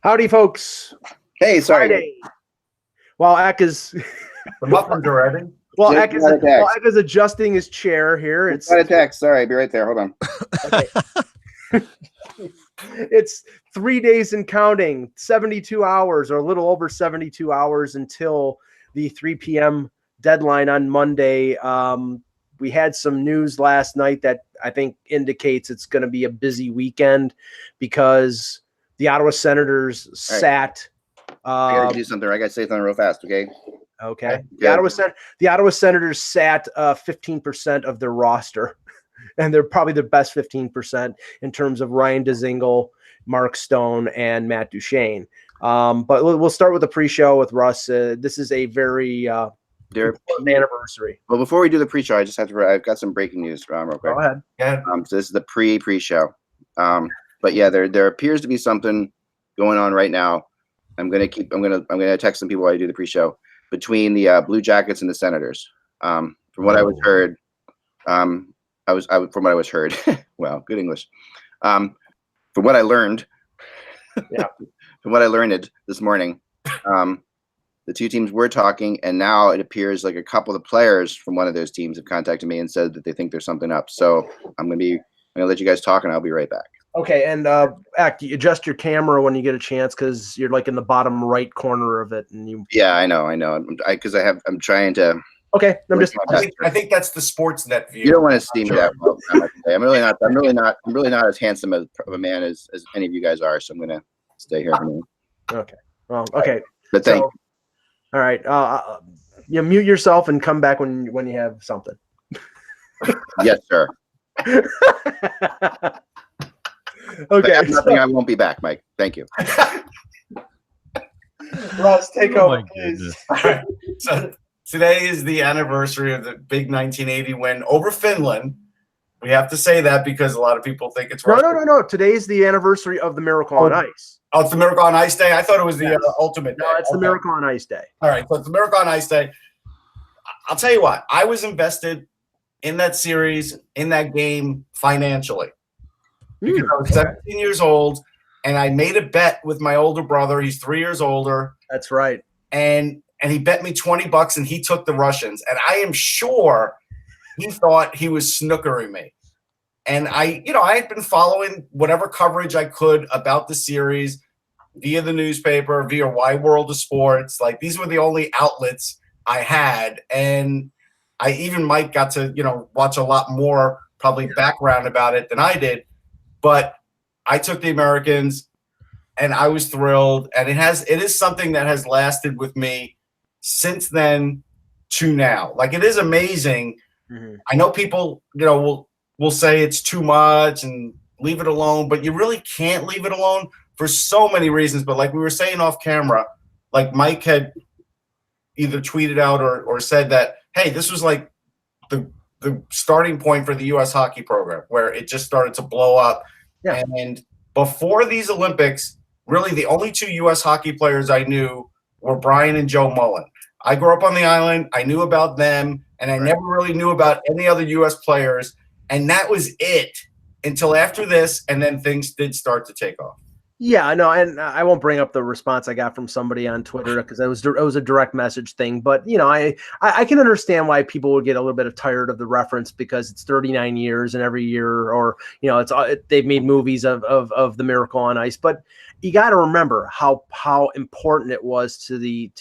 Howdy, folks. Hey, sorry. Friday. Well, Eck is The muffins are ready. well, Eck is adjusting his chair here. It's not a text. Sorry, be right there. Hold on. Okay. It's 3 days and counting, 72 hours or a little over 72 hours until the 3 p.m. deadline on Monday. We had some news last night that I think indicates it's going to be a busy weekend because the Ottawa Senators sat. I got to do something. I got to say something real fast, okay? Okay. The Ottawa Senators sat 15% of their roster. And they're probably the best 15% in terms of Ryan Dzingel, Mark Stone, and Matt Duchene. But we'll start with the pre-show with Russ. This is a very important anniversary. Well, before we do the pre-show, I've got some breaking news real quick. Go ahead. Yeah. So this is the pre-show. But yeah, there appears to be something going on right now. I'm gonna text some people while I do the pre-show between the Blue Jackets and the Senators. From what I was heard. From what I was heard. Well, good English. From what I learned, from what I learned this morning, the two teams were talking, and now it appears like a couple of players from one of those teams have contacted me and said that they think there's something up. So I'm gonna let you guys talk, and I'll be right back. Okay, and you adjust your camera when you get a chance because you're like in the bottom right corner of it, and you. Yeah, I know. I'm trying to. Okay, I think that's the Sportsnet view. You don't want to see me that well. I'm really not as handsome of a man as any of you guys are. So I'm gonna stay here. Okay. Well, okay. But thank you. All right. You mute yourself and come back when you have something. Yes, sir. Okay. I won't be back, Mike. Thank you. Russ, take over, please. All right. So today is the anniversary of the big 1980 win over Finland. We have to say that because a lot of people think it's No. Today's the anniversary of the Miracle on Ice. Oh, it's the Miracle on Ice Day? I thought it was the ultimate day. No, it's the Miracle on Ice Day. All right, so it's the Miracle on Ice Day. I'll tell you what. I was invested in that series, in that game financially. Because I was 17 years old, and I made a bet with my older brother. He's 3 years older. That's right. And he bet me $20, and he took the Russians. And I am sure he thought he was snookering me. And I had been following whatever coverage I could about the series via the newspaper, via Wide World of Sports. Like, these were the only outlets I had. And Mike got to, watch a lot more probably background about it than I did. But I took the Americans, and I was thrilled. And it is something that has lasted with me since then to now. Like, it is amazing. Mm-hmm. I know people, will say it's too much and leave it alone, but you really can't leave it alone for so many reasons. But like we were saying off camera, like Mike had either tweeted out or said that, hey, this was like the starting point for the U.S. hockey program, where it just started to blow up. Yeah. And before these Olympics, really the only two U.S. hockey players I knew were Brian and Joe Mullen. I grew up on the island. I knew about them, and I never really knew about any other U.S. players. And that was it until after this, and then things did start to take off. Yeah, no, and I won't bring up the response I got from somebody on Twitter because it was a direct message thing. But I can understand why people would get a little bit tired of the reference because it's 39 years, and every year, or they've made movies of the Miracle on Ice. But you got to remember how important it was to the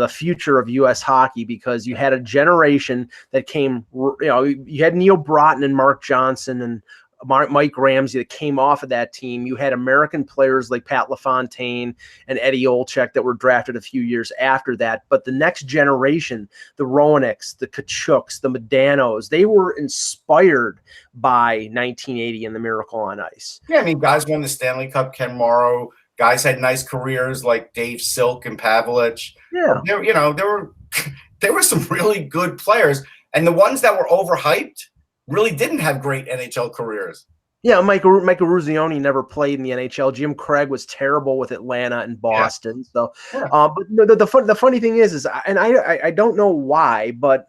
future of U.S. hockey, because you had a generation that came. You had Neil Broughton and Mark Johnson and Mike Ramsey that came off of that team. You had American players like Pat LaFontaine and Eddie Olczyk that were drafted a few years after that. But the next generation, the Roenics, the Tkachuks, the Medanos, they were inspired by 1980 and the Miracle on Ice. Yeah, I mean, guys won the Stanley Cup. Ken Morrow. Guys had nice careers like Dave Silk and Pavelich. Yeah, there were some really good players, and the ones that were overhyped really didn't have great NHL careers. Yeah, Michael Ruzioni never played in the NHL. Jim Craig was terrible with Atlanta and Boston. Yeah. So, but the funny thing is, and I don't know why, but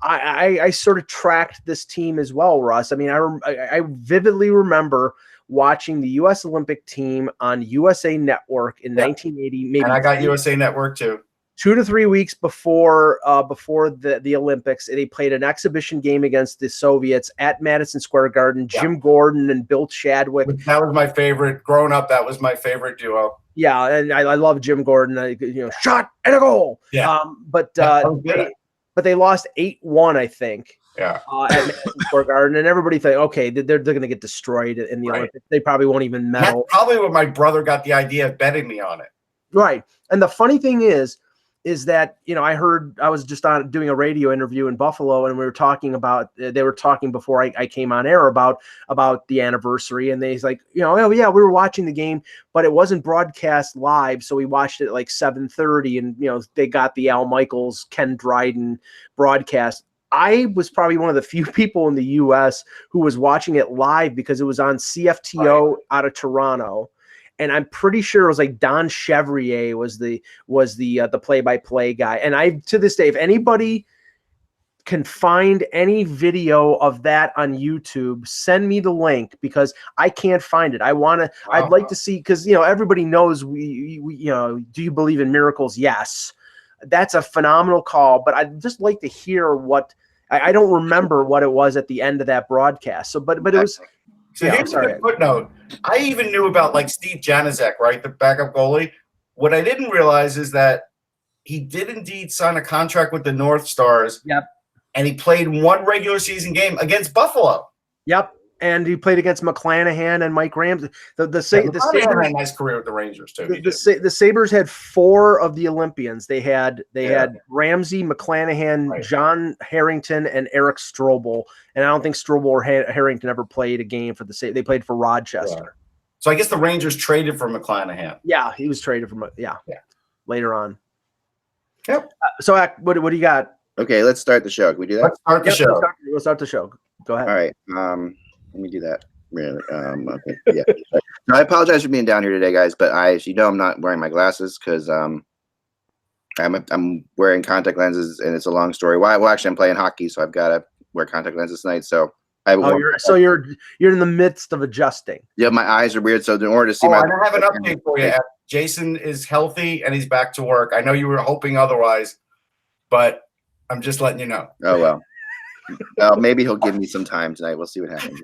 I sort of tracked this team as well, Russ. I mean, I vividly remember watching the U.S. Olympic team on USA Network in 1980. Maybe, and I got USA Network too. 2 to 3 weeks before the Olympics, they played an exhibition game against the Soviets at Madison Square Garden. Jim Gordon and Bill Chadwick. That was my favorite. Growing up, that was my favorite duo. Yeah, and I love Jim Gordon. Shot and a goal. Yeah, but they lost 8-1, I think. Yeah, at Madison Square Garden, and everybody thought, okay, they're going to get destroyed in the Olympics. They probably won't even medal. That's probably what my brother got the idea of betting me on it. Right, and the funny thing is that I was just doing a radio interview in Buffalo, and we were talking about they were talking before I came on air about the anniversary, and they's like, oh yeah, we were watching the game, but it wasn't broadcast live, so we watched it at like 7:30, and they got the Al Michaels, Ken Dryden broadcast. I was probably one of the few people in the U.S. who was watching it live because it was on CFTO out of Toronto. And I'm pretty sure it was like Don Chevrier was the play-by-play guy. And I, to this day, if anybody can find any video of that on YouTube, send me the link because I can't find it. I'd like to see, because everybody knows we do you believe in miracles? Yes. That's a phenomenal call, but I'd just like to hear what I don't remember what it was at the end of that broadcast. So, but it was. So here's a good footnote. I even knew about like Steve Janaszek, right, the backup goalie. What I didn't realize is that he did indeed sign a contract with the North Stars. Yep. And he played one regular season game against Buffalo. Yep. And he played against McClanahan and Mike Ramsey. The Sabres had a nice career with the Rangers too. The Sabres had 4 of the Olympians. They had Ramsey, McClanahan, John Harrington, and Eric Strobel. And I don't think Strobel or Harrington ever played a game for the Sabres. They played for Rochester. Yeah. So I guess the Rangers traded for McClanahan. Yeah, he was traded from later on. Yep. So what do you got? Okay, let's start the show. Can we do that? Let's start the show. We'll start the show. Go ahead. All right. Let me do that. Really? Okay. Yeah. No, I apologize for being down here today, guys. But as you know, I'm not wearing my glasses because I'm wearing contact lenses, and it's a long story. Well, actually, I'm playing hockey, so I've got to wear contact lenses tonight. So you're in the midst of adjusting. Yeah, my eyes are weird. So in order to see I don't have an update for you. Jason is healthy and he's back to work. I know you were hoping otherwise, but I'm just letting you know. Oh well. Well, maybe he'll give me some time tonight. We'll see what happens.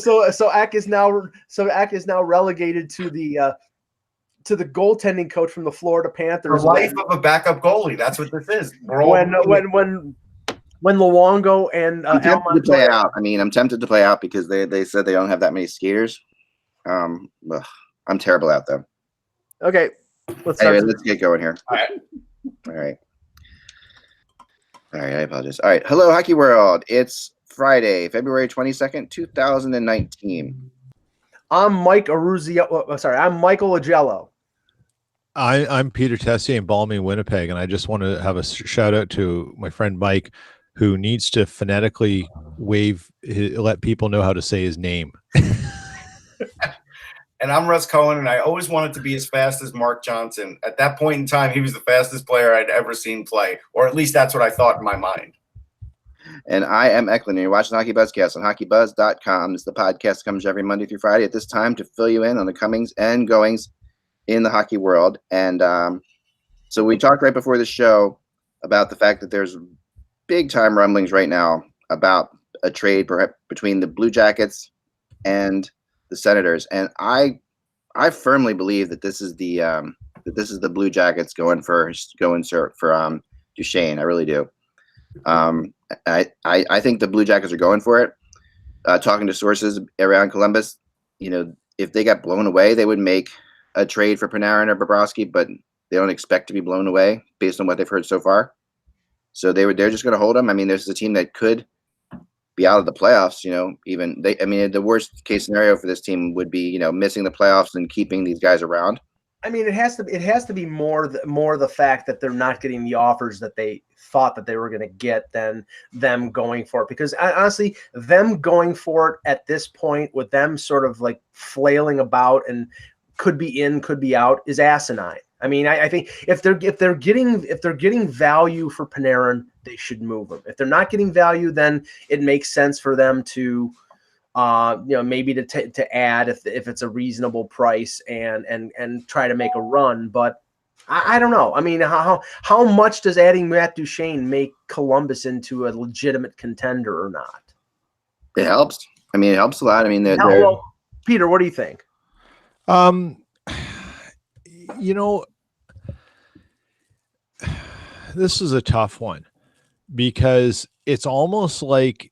So Ack is now relegated to the goaltending coach from the Florida Panthers. The life of a backup goalie. That's what this is. When Luongo and I'm tempted to play out. I mean, I'm tempted to play out because they said they don't have that many skiers. I'm terrible out though. Okay, let's get going here. All right. I apologize. All right. Hello, Hockey World. It's Friday, February 22nd, 2019. I'm Mike Aruzio. I'm Michael Agello. I'm Peter Tessier in Balmy, Winnipeg, and I just want to have a shout out to my friend Mike, who needs to phonetically let people know how to say his name. And I'm Russ Cohen, and I always wanted to be as fast as Mark Johnson. At that point in time, he was the fastest player I'd ever seen play, or at least that's what I thought in my mind. And I am Eklund, and you're watching HockeyBuzzcast on HockeyBuzz.com. It's the podcast that comes every Monday through Friday at this time to fill you in on the comings and goings in the hockey world. And so we talked right before the show about the fact that there's big-time rumblings right now about a trade perhaps between the Blue Jackets and the Senators, and I firmly believe that this is the Blue Jackets going for Duchene. I really do. I think the Blue Jackets are going for it. Talking to sources around Columbus, if they got blown away, they would make a trade for Panarin or Bobrovsky, but they don't expect to be blown away based on what they've heard so far. So they're just going to hold them. I mean, there's a team that could be out of the playoffs, the worst case scenario for this team would be, missing the playoffs and keeping these guys around. I mean, it has to be more the fact that they're not getting the offers that they thought that they were going to get than them going for it. Because honestly, them going for it at this point with them sort of like flailing about and could be in, could be out is asinine. I mean, I think if they're getting value for Panarin, they should move him. If they're not getting value, then it makes sense for them to, maybe to add if it's a reasonable price and try to make a run. But I don't know. I mean, how much does adding Matt Duchene make Columbus into a legitimate contender or not? It helps. I mean, it helps a lot. I mean, well, Peter, what do you think? This is a tough one because it's almost like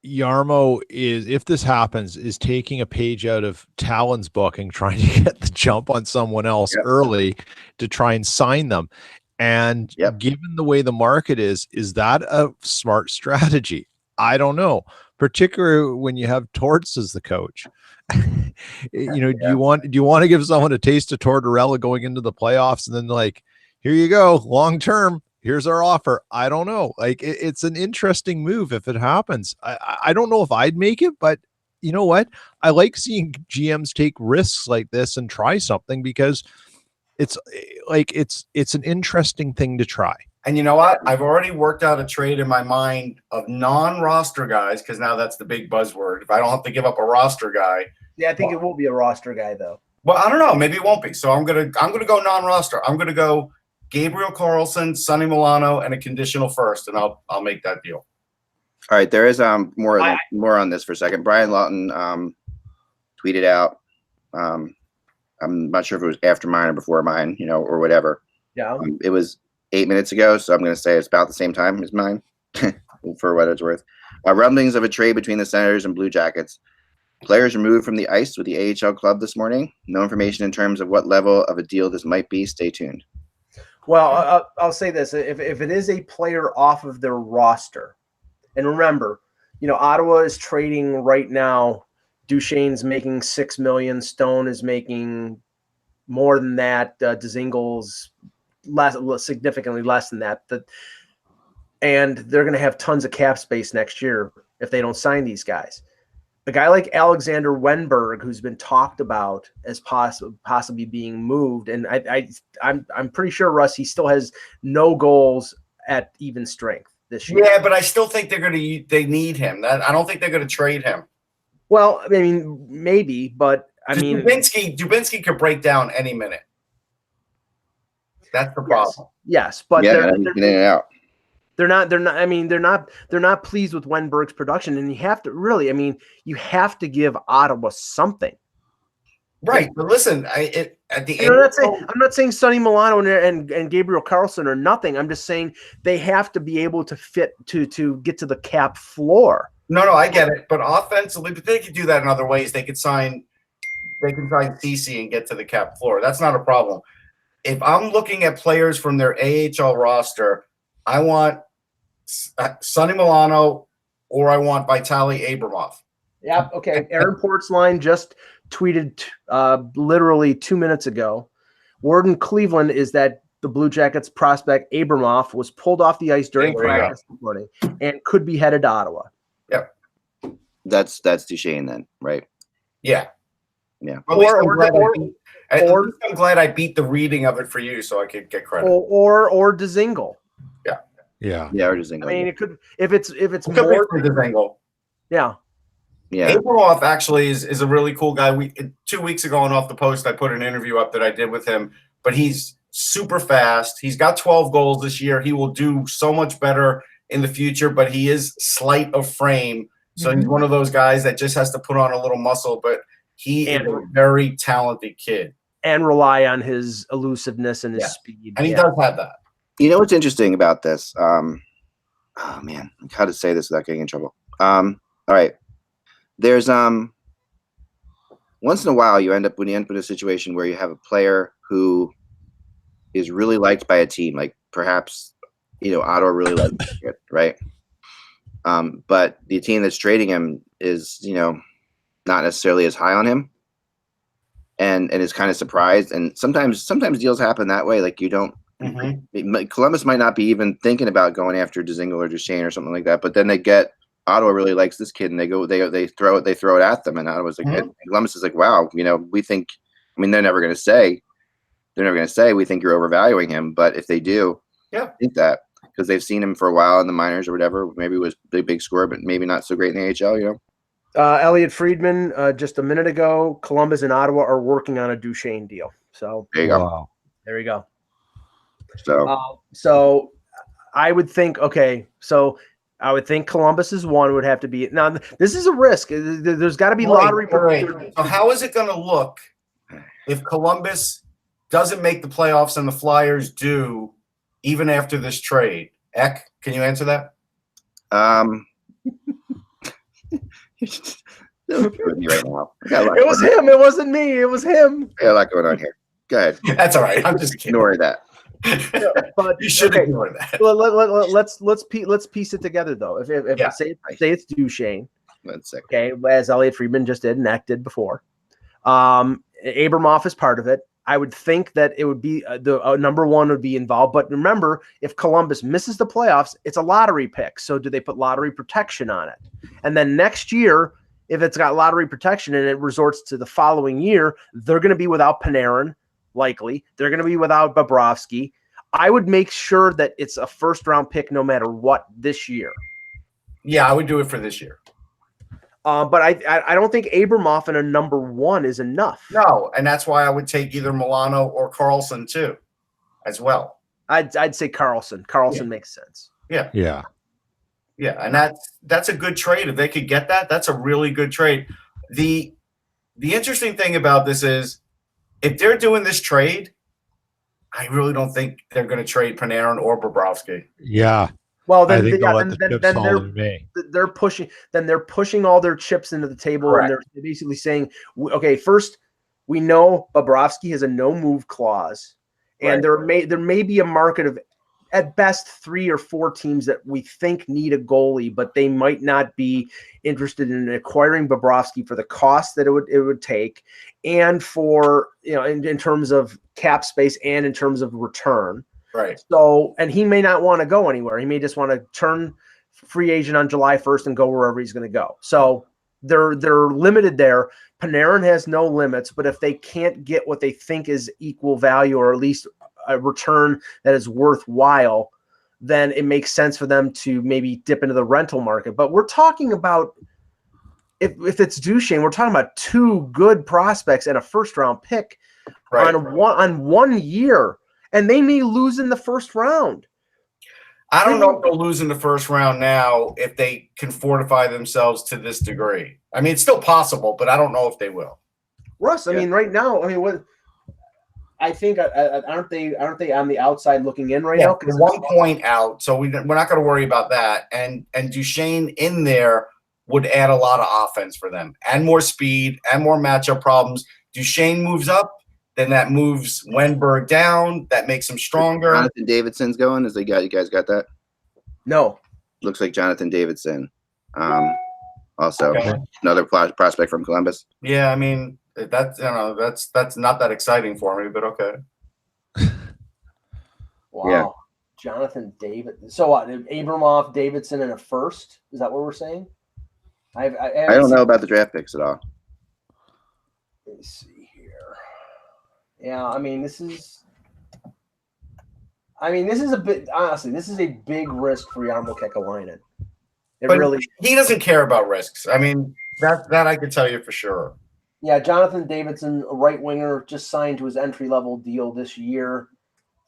Yarmo is, if this happens, is taking a page out of Talon's book and trying to get the jump on someone else early to try and sign them. And given the way the market is that a smart strategy? I don't know, particularly when you have Torts as the coach. Do you want to give someone a taste of Tortorella going into the playoffs and then like, here you go, long term, here's our offer? I don't know. Like it's an interesting move if it happens. I don't know if I'd make it, but you know what? I like seeing GMs take risks like this and try something because it's an interesting thing to try. And you know what? I've already worked out a trade in my mind of non-roster guys, because now that's the big buzzword. If I don't have to give up a roster guy. Yeah, I think it will be a roster guy though. Well, I don't know. Maybe it won't be. So I'm gonna go non-roster. I'm gonna go Gabriel Carlson, Sonny Milano, and a conditional first, and I'll make that deal. All right, there is more on this for a second. Brian Lawton tweeted out. I'm not sure if it was after mine or before mine, or whatever. Yeah. It was 8 minutes ago, so I'm going to say it's about the same time as mine, for what it's worth. Rumblings of a trade between the Senators and Blue Jackets. Players removed from the ice with the AHL club this morning. No information in terms of what level of a deal this might be. Stay tuned. Well, I'll say this. If it is a player off of their roster, and remember, Ottawa is trading right now. Duchene's making $6 million. Stone is making more than that. Dzingel's significantly less than that. And they're going to have tons of cap space next year if they don't sign these guys. A guy like Alexander Wenberg, who's been talked about as possibly being moved, and I'm pretty sure, Russ, he still has no goals at even strength this year. Yeah, but I still think they need him. I don't think they're going to trade him. Well, I mean, maybe, but I mean, Dubinsky could break down any minute. That's the problem. Yes, but they're in and out. They're not. I mean, they're not pleased with Wenberg's production, and you have to give Ottawa something. Right, but listen, I'm not saying Sonny Milano and Gabriel Carlson are nothing. I'm just saying they have to be able to fit to get to the cap floor. No, I get it. But offensively, but they could do that in other ways. They can sign CC and get to the cap floor. That's not a problem. If I'm looking at players from their AHL roster, I want Sonny Milano or I want Vitaly Abramov. Yep. Okay. Aaron Portsline just tweeted literally 2 minutes ago. Word in Cleveland is that the Blue Jackets prospect Abramov was pulled off the ice during practice this morning and could be headed to Ottawa. Yep. That's Duchene then, right? Yeah. Yeah. I'm glad I beat the reading of it for you, so I could get credit. Or Dzingel. Yeah. Or Dzingel. I mean, it could if it's more Dzingel. Yeah. Yeah. Abramov actually is a really cool guy. 2 weeks ago on Off the Post, I put an interview up that I did with him, but he's super fast. He's got 12 goals this year. He will do so much better in the future, but he is slight of frame. So he's one of those guys that just has to put on a little muscle, but he is a very talented kid. And rely on his elusiveness and his speed. And he does have that. You know what's interesting about this? Oh man, how to say this without getting in trouble. All right. There's once in a while you end up in a situation where you have a player who is really liked by a team, like perhaps Ottawa really likes it, right? But the team that's trading him is not necessarily as high on him, and is kind of surprised. And sometimes deals happen that way. Like you don't. Columbus might not be even thinking about going after Dzingel or Duchene or something like that, but then they get Ottawa really likes this kid, and they throw it at them, and Ottawa's like, Columbus is like, wow, we think. I mean, they're never going to say, they're never going to say we think you're overvaluing him. But if they do, I think that because they've seen him for a while in the minors or whatever, maybe it was big scorer, but maybe not so great in the AHL. Elliot Friedman, just a minute ago, Columbus and Ottawa are working on a Duchene deal. So there you go. There you go. So I would think, I would think Columbus is one would have to be. Now, this is a risk. There's got to be lottery. Right. So how is it going to look if Columbus doesn't make the playoffs and the Flyers do, even after this trade? Eck, can you answer that? With me right now. It was him. It wasn't me. It was him. I got a lot going on here. Go ahead. That's all right. I'm just kidding. Ignore that. But you should ignore that. Let's piece it together though. If say it's Duchene, okay, as Elliot Friedman just did and Eck did before. Abramoff is part of it. I would think that it would be the number one would be involved. But remember, if Columbus misses the playoffs, it's a lottery pick. So do they put lottery protection on it? And then next year, if it's got lottery protection and it resorts to the following year, they're going to be without Panarin, likely. They're going to be without Bobrovsky. I would make sure that it's a first-round pick no matter what this year. Yeah, I would do it for this year. But I don't think Abramoff in a number one is enough. No, and that's why I would take either Milano or Carlson too, as well. I'd say Carlson. Carlson makes sense. Yeah, and that's a good trade. If they could get that, that's a really good trade. The interesting thing about this is if they're doing this trade, I really don't think they're going to trade Panarin or Bobrovsky. Yeah. Well, then they're pushing all their chips into the table. Correct. And they're basically saying, okay, first we know Bobrovsky has a no move clause, and there may be a market of at best 3 or 4 teams that we think need a goalie, but they might not be interested in acquiring Bobrovsky for the cost that it would take, and for in terms of cap space and in terms of return. Right. So, and he may not want to go anywhere. He may just want to turn free agent on July 1st and go wherever he's going to go. So they're limited there. Panarin has no limits, but if they can't get what they think is equal value or at least a return that is worthwhile, then it makes sense for them to maybe dip into the rental market. But we're talking about if it's Duchene, we're talking about 2 good prospects and a first-round pick on 1 year. And they may lose in the first round. I don't know if they'll lose in the first round now if they can fortify themselves to this degree. I mean, it's still possible, but I don't know if they will. Russ, I mean, right now, what I think aren't they on the outside looking in right now? They're 1 point out, so we're not going to worry about that. And Duchene in there would add a lot of offense for them and more speed and more matchup problems. Duchene moves up. Then that moves Wenberg down. That makes him stronger. Jonathan Davidson's going. You guys got that? No. Looks like Jonathan Davidson. Also another prospect from Columbus. Yeah, I mean that's not that exciting for me, but okay. Wow. Yeah. Jonathan David. So what? Abramoff, Davidson, and a first? Is that what we're saying? I don't know about the draft picks at all. Let me see. Yeah, I mean, this is a bit, honestly, this is a big risk for Jarmo Kekalainen. He doesn't care about risks. I mean, that I can tell you for sure. Yeah, Jonathan Davidson, a right winger, just signed to his entry-level deal this year.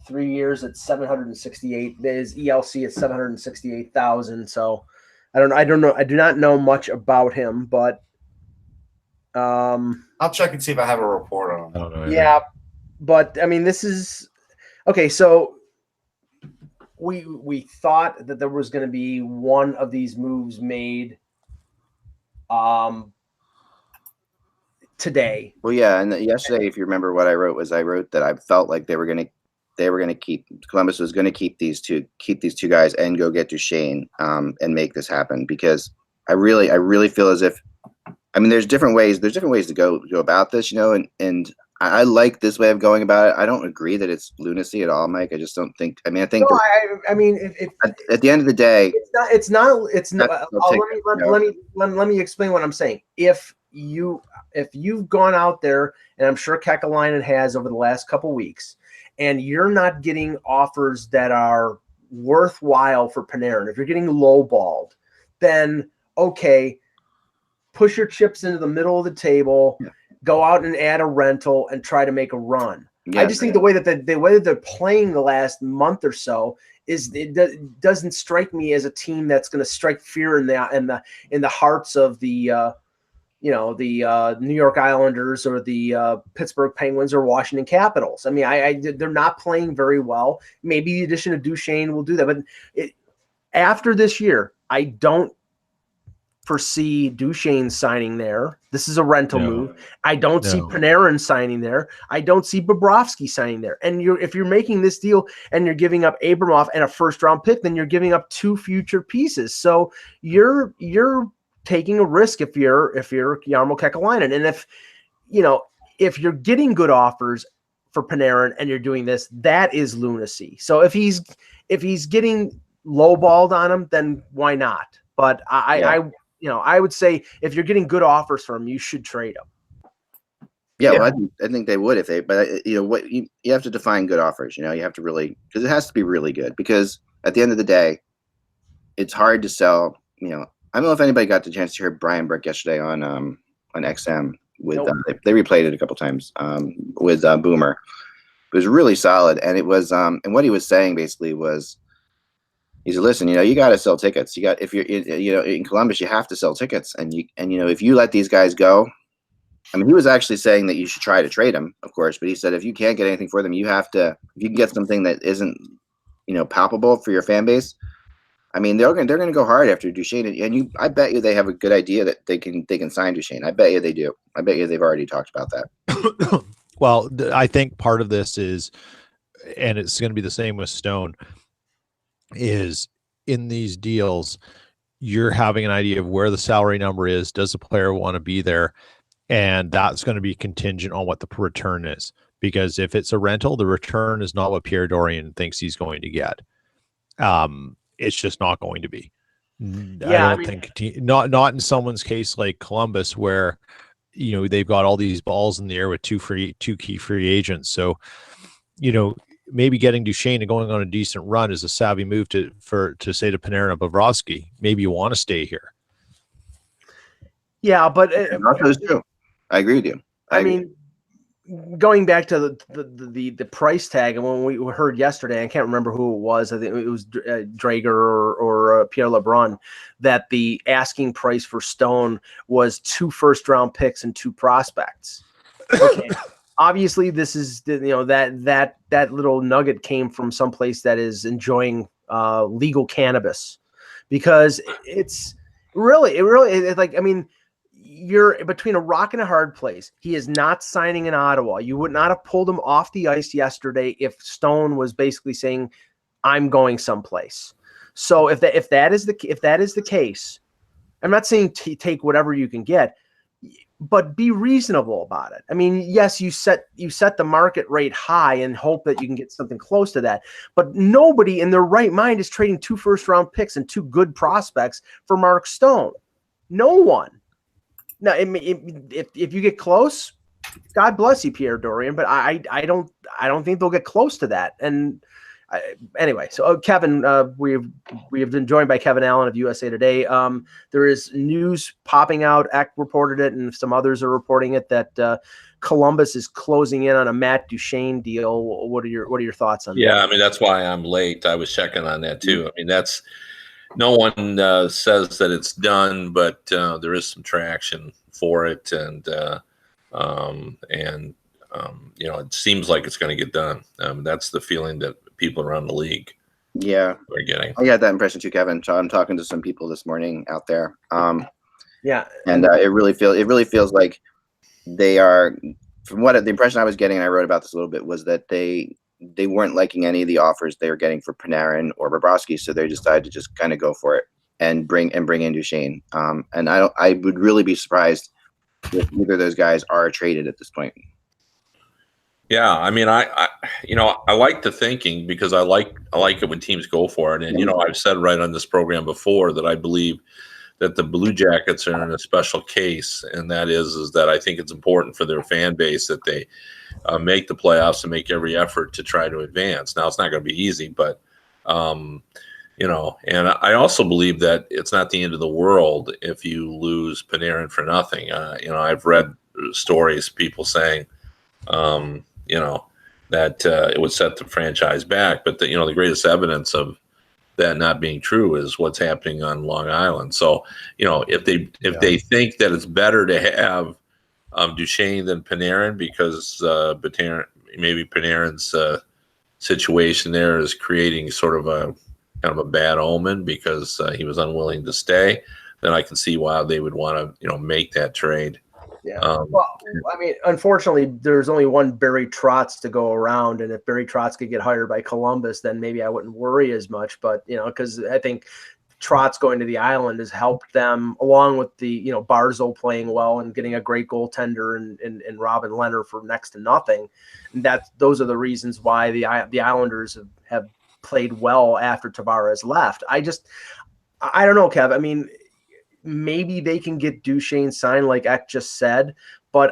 3 years at $768. His ELC at $768,000. So I don't know. I do not know much about him, but I'll check and see if I have a report on him. I don't know. Yeah. But I mean, this is okay. So we thought that there was going to be one of these moves made today. Well, yeah, and yesterday, if you remember what I wrote that I felt like they were going to keep Columbus was going to keep these two guys and go get Duchene and make this happen, because I really feel as if, I mean, there's different ways to go about this, and I like this way of going about it. I don't agree that it's lunacy at all, Mike. I just don't think. I mean, I think. No, I mean, at the end of the day, it's not. Let me explain what I'm saying. If if you've gone out there, and I'm sure Kekalainen has over the last couple weeks, and you're not getting offers that are worthwhile for Panarin, if you're getting lowballed, then okay, push your chips into the middle of the table, go out and add a rental and try to make a run. I just think the way that they're playing the last month or so is doesn't strike me as a team that's going to strike fear in the hearts of the New York Islanders or the Pittsburgh Penguins or Washington Capitals. I mean, they're not playing very well. Maybe the addition of Duchene will do that, but after this year, I don't foresee Duchene signing there. This is a rental move. I don't see Panarin signing there. I don't see Bobrovsky signing there. And if you're making this deal and you're giving up Abramov and a first-round pick, then you're giving up 2 future pieces. So you're taking a risk if you're Jarmo Kekalainen. And if you're getting good offers for Panarin and you're doing this, that is lunacy. So if he's getting lowballed on him, then why not? But I would say if you're getting good offers from him, you should trade him. Yeah, well, I think they would but what you have to define good offers. You have to really, because it has to be really good. Because at the end of the day, it's hard to sell. I don't know if anybody got the chance to hear Brian Burke yesterday on XM with they replayed it a couple times with Boomer. It was really solid, and it was and what he was saying basically was, he said, listen, you got to sell tickets. If you're in Columbus, you have to sell tickets, and if you let these guys go, I mean, he was actually saying that you should try to trade them, of course, but he said if you can't get anything for them, you have to. If you can get something that isn't palpable for your fan base, I mean, they're going to go hard after Duchene, and I bet you they have a good idea that they can sign Duchene. I bet you they do. I bet you they've already talked about that. Well, I think part of this is, and it's going to be the same with Stone, is in these deals, you're having an idea of where the salary number is. Does the player want to be there? And that's going to be contingent on what the return is. Because if it's a rental, the return is not what Pierre Dorian thinks he's going to get. It's just not going to be. I don't think not in someone's case like Columbus, where they've got all these balls in the air with two key free agents. So maybe getting Duchene and going on a decent run is a savvy move to say to Panarin and Bobrovsky, maybe you want to stay here. Yeah, but those two. I agree with you. I mean, going back to the price tag, and when we heard yesterday, I can't remember who it was. I think it was Drager or Pierre LeBrun, that the asking price for Stone was 2 first-round picks and 2 prospects. Okay. Obviously, this is that little nugget came from someplace that is enjoying legal cannabis, because it's really like, I mean, you're between a rock and a hard place. He is not signing in Ottawa. You would not have pulled him off the ice yesterday if Stone was basically saying, "I'm going someplace." So if that is the case, I'm not saying take whatever you can get, but be reasonable about it. I mean, yes, you set the market rate high and hope that you can get something close to that. But nobody in their right mind is trading 2 first-round picks and 2 good prospects for Mark Stone. No one. Now, if you get close, God bless you, Pierre Dorian. But I don't think they'll get close to that. And anyway, so Kevin, we have been joined by Kevin Allen of USA Today. There is news popping out. Eck reported it, and some others are reporting it, that Columbus is closing in on a Matt Duchene deal. What are your thoughts on that? Yeah, I mean, that's why I'm late. I was checking on that too. I mean, that's, no one says that it's done, but there is some traction for it, and it seems like it's going to get done. That's the feeling that people around the league are getting. I got that impression too, Kevin. So I'm talking to some people this morning out there. And it really feels like they are, from what the impression I was getting, and I wrote about this a little bit, was that they weren't liking any of the offers they were getting for Panarin or Bobrovsky, so they decided to just kind of go for it and bring in Duchene. And I would really be surprised if either of those guys are traded at this point. Yeah, I mean, I like the thinking, because I like it when teams go for it. And I've said right on this program before that I believe that the Blue Jackets are in a special case, and that is that I think it's important for their fan base that they make the playoffs and make every effort to try to advance. Now, it's not going to be easy, but you know, and I also believe that it's not the end of the world if you lose Panarin for nothing. You know, I've read stories, people saying, you know, that it would set the franchise back, but you know, the greatest evidence of that not being true is what's happening on Long Island. So, you know, if they think that it's better to have Duchene than Panarin because maybe Panarin's situation there is creating sort of a kind of a bad omen because he was unwilling to stay, then I can see why they would want to, you know, make that trade. Yeah. Well, I mean, unfortunately, there's only one Barry Trotz to go around, and if Barry Trotz could get hired by Columbus, then maybe I wouldn't worry as much. But you know, because I think Trotz going to the Island has helped them, along with the, you know, Barzal playing well and getting a great goaltender and Robin Leonard for next to nothing. And those are the reasons why the Islanders have played well after Tavares left. I don't know, Kev. I mean, maybe they can get Duchene signed, like Ek just said, but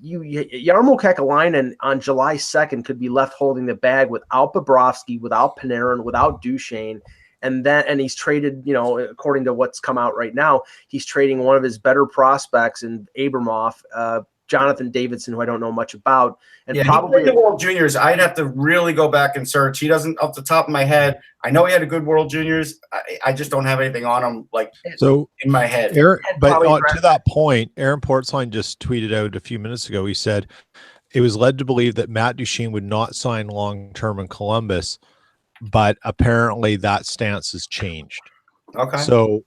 Jarmo Kekalainen on July 2nd could be left holding the bag without Bobrovsky, without Panarin, without Duchene. And he's traded, you know, according to what's come out right now, he's trading one of his better prospects in Abramov, Jonathan Davidson, who I don't know much about. And probably the World Juniors, I'd have to really go back and search. He doesn't, off the top of my head. I know he had a good World Juniors. I just don't have anything on him, like, so in my head. But to that point, Aaron Portzline just tweeted out a few minutes ago. He said it was led to believe that Matt Duchene would not sign long-term in Columbus, but apparently that stance has changed. Okay. So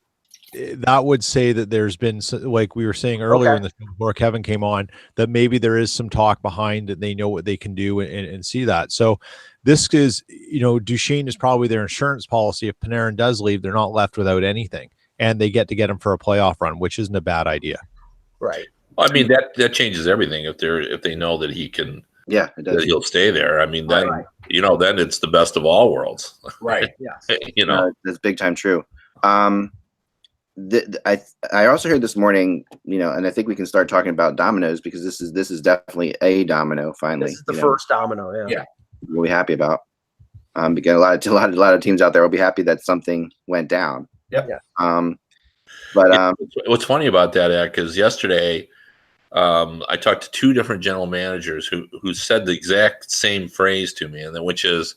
that would say that there's been, like we were saying earlier in the show before Kevin came on, that maybe there is some talk behind it. They know what they can do and see that. So this is, you know, Duchene is probably their insurance policy. If Panarin does leave, they're not left without anything, and they get him for a playoff run, which isn't a bad idea. Right. Well, I mean, that changes everything if they know that he can. Yeah, it does. That he'll stay there. I mean, then you know, then it's the best of all worlds. Right. Yeah. You know, that's big time true. I also heard this morning, you know, and I think we can start talking about dominoes because this is definitely a domino. Finally, this is the first domino. Yeah. We'll be happy about. Because a lot of teams out there will be happy that something went down. Yep. Yeah. But what's funny about that, Ek, is yesterday I talked to two different general managers who said the exact same phrase to me, and then which is,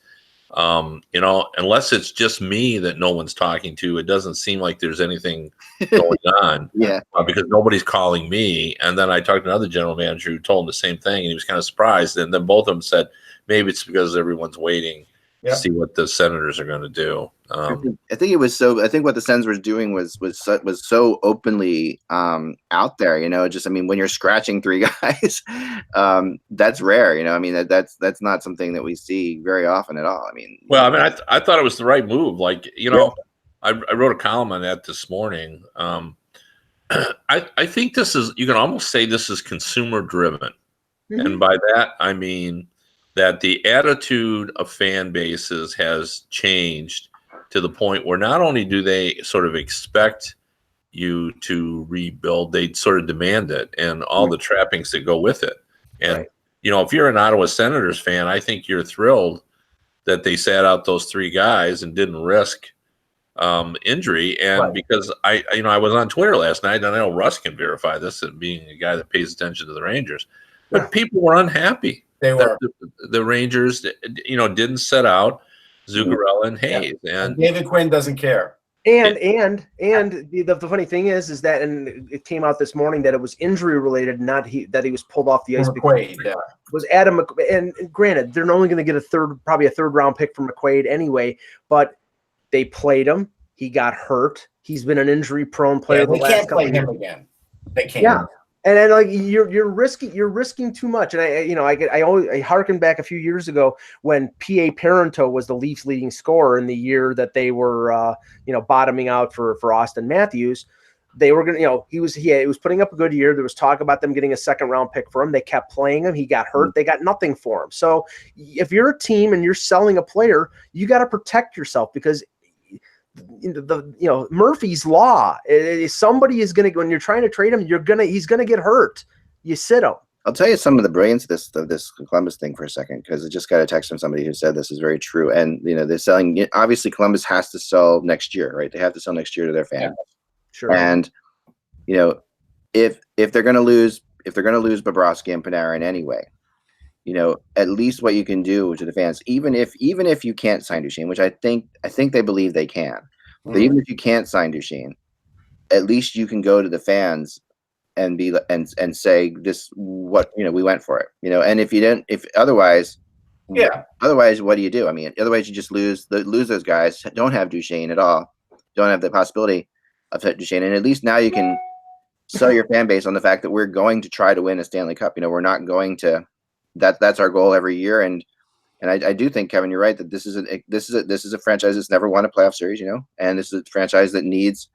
you know, unless it's just me that no one's talking to, it doesn't seem like there's anything going on. Yeah. Because nobody's calling me. And then I talked to another general manager who told him the same thing, and he was kind of surprised. And then both of them said maybe it's because everyone's waiting to see what the Senators are going to do. I think it was so. I think what the Sens were doing was so openly out there. You know, just I mean, when you're scratching three guys, that's rare. You know, I mean that's not something that we see very often at all. I mean, well, I mean, I thought it was the right move. Like, you know, I wrote a column on that this morning. I think this is, you can almost say this is consumer driven, and by that I mean that the attitude of fan bases has changed to the point where not only do they sort of expect you to rebuild, they sort of demand it and all the trappings that go with it. And, you know, if you're an Ottawa Senators fan, I think you're thrilled that they sat out those three guys and didn't risk injury. And because I was on Twitter last night, and I know Russ can verify this, and being a guy that pays attention to the Rangers, but people were unhappy. They were. The Rangers, you know, didn't set out Zuccarello and Hayes, and David Quinn doesn't care. And the funny thing is that, and it came out this morning that it was injury related, not that he was pulled off the ice. McQuaid, was Adam McQuaid, and granted, they're only going to get probably a third round pick from McQuaid anyway. But they played him. He got hurt. He's been an injury prone player. They can't play him again. They can't. Yeah. And then, like, you're risking too much. And I harken back a few years ago when P.A. Parento was the Leafs' leading scorer in the year that they were bottoming out for Austin Matthews. They were gonna, he was putting up a good year. There was talk about them getting a second round pick for him. They kept playing him. He got hurt. They got nothing for him. So if you're a team and you're selling a player, you got to protect yourself, because Murphy's law. Somebody is going to, when you're trying to trade him, he's going to get hurt. You sit him. I'll tell you some of the brilliance of this Columbus thing for a second, because I just got a text from somebody who said this is very true. And they're selling. Obviously, Columbus has to sell next year, right? They have to sell next year to their fans. Yeah, sure. And if they're going to lose Bobrovsky and Panarin anyway, at least what you can do to the fans, even if you can't sign Duchene, which I think they believe they can, but even if you can't sign Duchene, at least you can go to the fans and be and say this, what we went for it, and if otherwise, what do you do? I mean, otherwise you just lose those guys, don't have Duchene at all, don't have the possibility of Duchene, and at least now you can sell your fan base on the fact that we're going to try to win a Stanley Cup. We're not going to. That's our goal every year, and I do think, Kevin, you're right that this is a franchise that's never won a playoff series, and this is a franchise that needs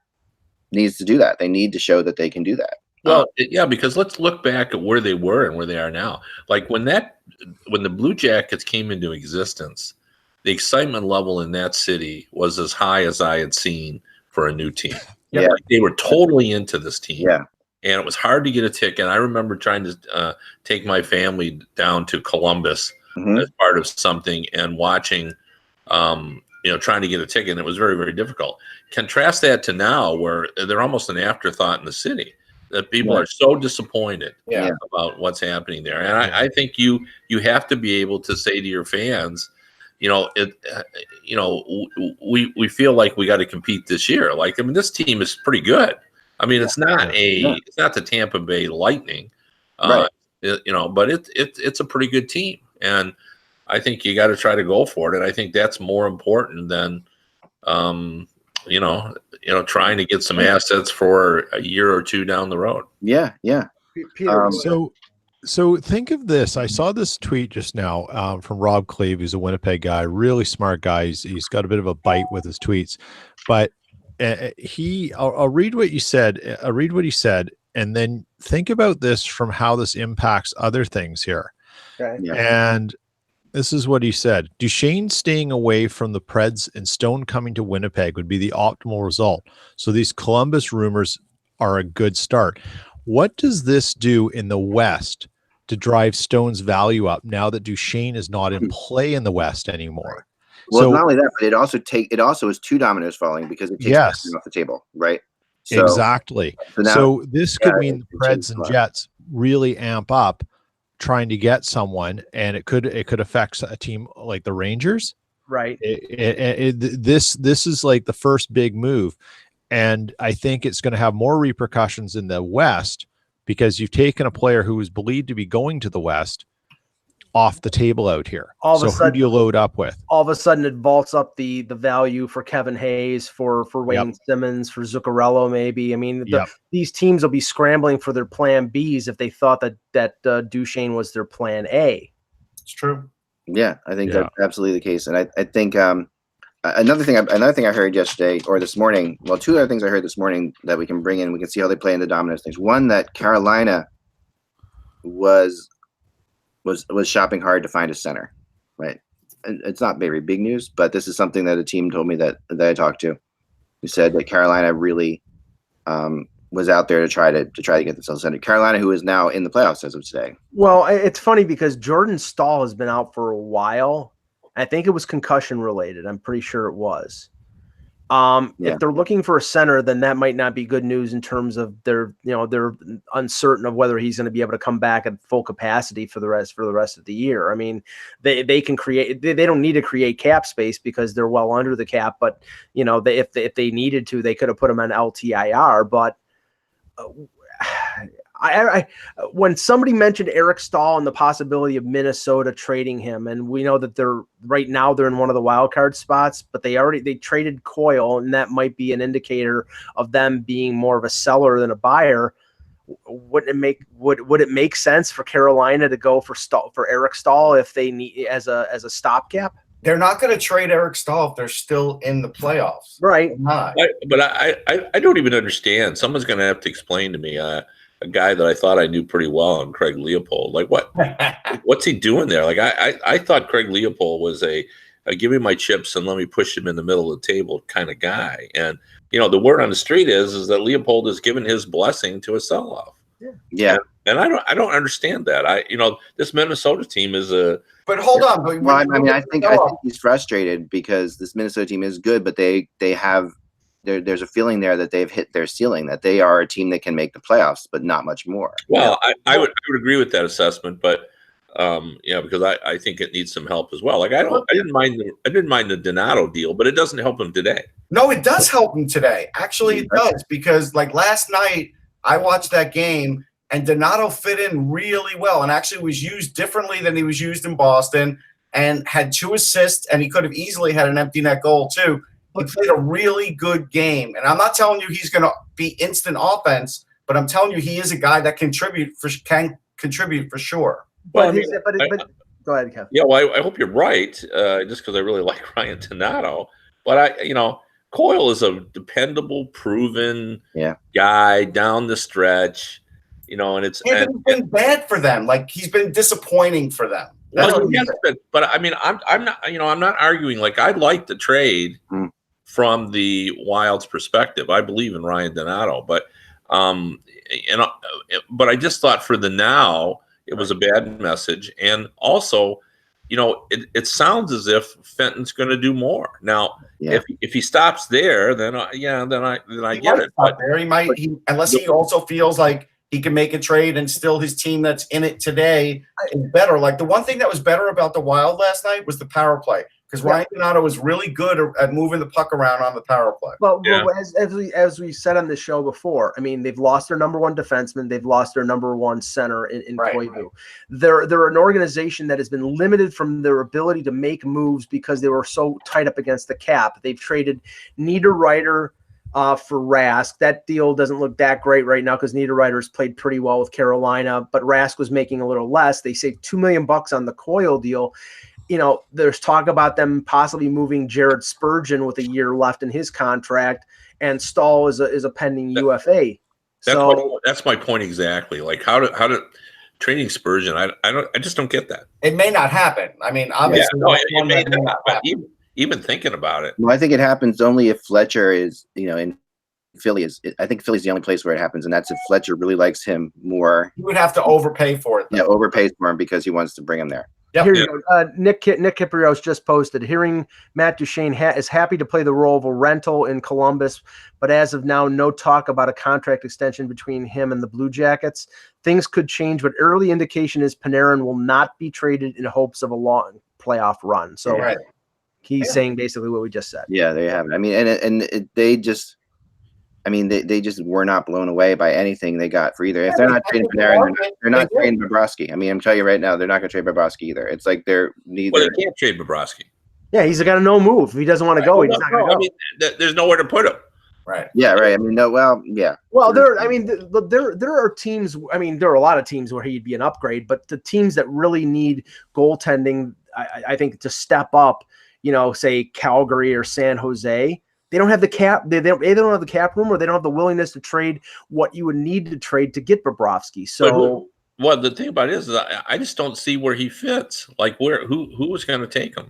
to do that. They need to show that they can do that. Well, yeah, because let's look back at where they were and where they are now. Like when the Blue Jackets came into existence, the excitement level in that city was as high as I had seen for a new team. Yeah, like they were totally into this team. Yeah. And it was hard to get a ticket. I remember trying to take my family down to Columbus as part of something and watching, trying to get a ticket. And it was very, very difficult. Contrast that to now, where they're almost an afterthought in the city, that people are so disappointed about what's happening there. And I think you have to be able to say to your fans, we feel like we got to compete this year. Like, I mean, this team is pretty good. I mean, it's not the Tampa Bay Lightning, but it's a pretty good team, and I think you got to try to go for it. And I think that's more important than, trying to get some assets for a year or two down the road. Yeah, yeah. So think of this. I saw this tweet just now from Rob Cleve, who's a Winnipeg guy, really smart guy. He's got a bit of a bite with his tweets, but. I'll read what you said. I'll read what he said, and then think about this from how this impacts other things here. Okay. Yeah. And this is what he said: Duchene staying away from the Preds and Stone coming to Winnipeg would be the optimal result. So these Columbus rumors are a good start. What does this do in the West to drive Stone's value up now that Duchene is not in play in the West anymore? Well, not only that, but it also is two dominoes falling because it takes off the table, right? So, exactly. So this could mean the Preds and Jets really amp up trying to get someone, and it could affect a team like the Rangers. Right. This is like the first big move, and I think it's going to have more repercussions in the West because you've taken a player who is believed to be going to the West off the table out here. Who do you load up with? All of a sudden it vaults up the value for Kevin Hayes, for Wayne Simmons, for Zuccarello maybe. I mean, these teams will be scrambling for their plan Bs if they thought that Duchene was their plan A. It's true. Yeah, I think that's absolutely the case. And I think another thing I heard yesterday or this morning, well, two other things I heard this morning that we can bring in, we can see how they play in the dominoes things. One, that Carolina was shopping hard to find a center, right? It's not very big news, but this is something that a team told me that I talked to, who said that Carolina really was out there to try to get themselves center. Carolina, who is now in the playoffs as of today. Well, it's funny because Jordan Stahl has been out for a while. I think it was concussion related. I'm pretty sure it was. If they're looking for a center, then that might not be good news in terms of they're uncertain of whether he's going to be able to come back at full capacity for the rest of the year. I mean, they can create. They don't need to create cap space because they're well under the cap. But if they needed to, they could have put him on LTIR. But when somebody mentioned Eric Stahl and the possibility of Minnesota trading him, and we know that they're in one of the wild card spots, but they traded Coyle, and that might be an indicator of them being more of a seller than a buyer. Would it make sense for Carolina to go for Eric Stahl if they need as a stopgap? They're not going to trade Eric Stahl if they're still in the playoffs, right? But I don't even understand. Someone's going to have to explain to me. A guy that I thought I knew pretty well, and Craig Leopold. Like what's he doing there? Like I thought Craig Leopold was a give me my chips and let me push him in the middle of the table kind of guy. And the word on the street is that Leopold has given his blessing to a sell-off. Yeah. And I don't understand that. This Minnesota team is a. But hold on. But well, I think he's frustrated because this Minnesota team is good, but they have there's a feeling there that they've hit their ceiling, that they are a team that can make the playoffs, but not much more. Well, I would agree with that assessment, but because I think it needs some help as well. Like I didn't mind the Donato deal, but it doesn't help him today. No, it does help him today. Actually, it does, because like last night I watched that game and Donato fit in really well and actually was used differently than he was used in Boston and had 2 assists, and he could have easily had an empty net goal too. He played a really good game. And I'm not telling you he's going to be instant offense, but I'm telling you he is a guy that can contribute for sure. Well, but go ahead, Kev. Yeah, well, I hope you're right, just because I really like Ryan Donato. But Coyle is a dependable, proven guy down the stretch. And it's been bad for them. Like he's been disappointing for them. Well, yes, but I mean, I'm not. I'm not arguing. Like I like the trade from the Wild's perspective. I believe in Ryan Donato, but but I just thought for the now it was a bad message, and also, it sounds as if Fenton's going to do more now. If he stops there, then I get it. But there he might, unless he also feels like he can make a trade and still his team that's in it today is better. Like the one thing that was better about the Wild last night was the power play, because Ryan Donato was really good at moving the puck around on the power play. Well, as we said on the show before, I mean, they've lost their number 1 defenseman. They've lost their number 1 center in Koivu. They're an organization that has been limited from their ability to make moves because they were so tight up against the cap. They've traded Niederreiter for Rask. That deal doesn't look that great right now because Niederreiter's played pretty well with Carolina, but Rask was making a little less. They saved $2 million on the Coyle deal. There's talk about them possibly moving Jared Spurgeon with a year left in his contract, and Stahl is a pending UFA. That's my point exactly. Like how to trading Spurgeon, I just don't get that. It may not happen. I mean, obviously, it may not happen. Even thinking about it. Well, I think it happens only if Fletcher is, in Philly I think Philly's the only place where it happens, and that's if Fletcher really likes him more. He would have to overpay for it. Yeah, overpays for him because he wants to bring him there. Yep. Here you go. Nick Kiprios just posted, hearing Matt Duchene is happy to play the role of a rental in Columbus, but as of now, no talk about a contract extension between him and the Blue Jackets. Things could change, but early indication is Panarin will not be traded in hopes of a long playoff run. So he's saying basically what we just said. Yeah, there you have it. I mean, they just were not blown away by anything they got for either. If they're not trading Panarin, they're not trading Bobrovsky. I mean, I'm telling you right now, they're not going to trade Bobrovsky either. It's like they're neither. Well, they can't trade Bobrovsky. Yeah, he's got a no move. If he doesn't want to go, he's not going to go. I mean, there's nowhere to put him. Right. Yeah, right. I mean, no. Well, yeah. Well, there are teams. I mean, there are a lot of teams where he'd be an upgrade, but the teams that really need goaltending, I think, to step up, say Calgary or San Jose, they don't have the cap. They don't have the cap room, or they don't have the willingness to trade what you would need to trade to get Bobrovsky. So, well, the thing about it is, I just don't see where he fits. Like, who was going to take him?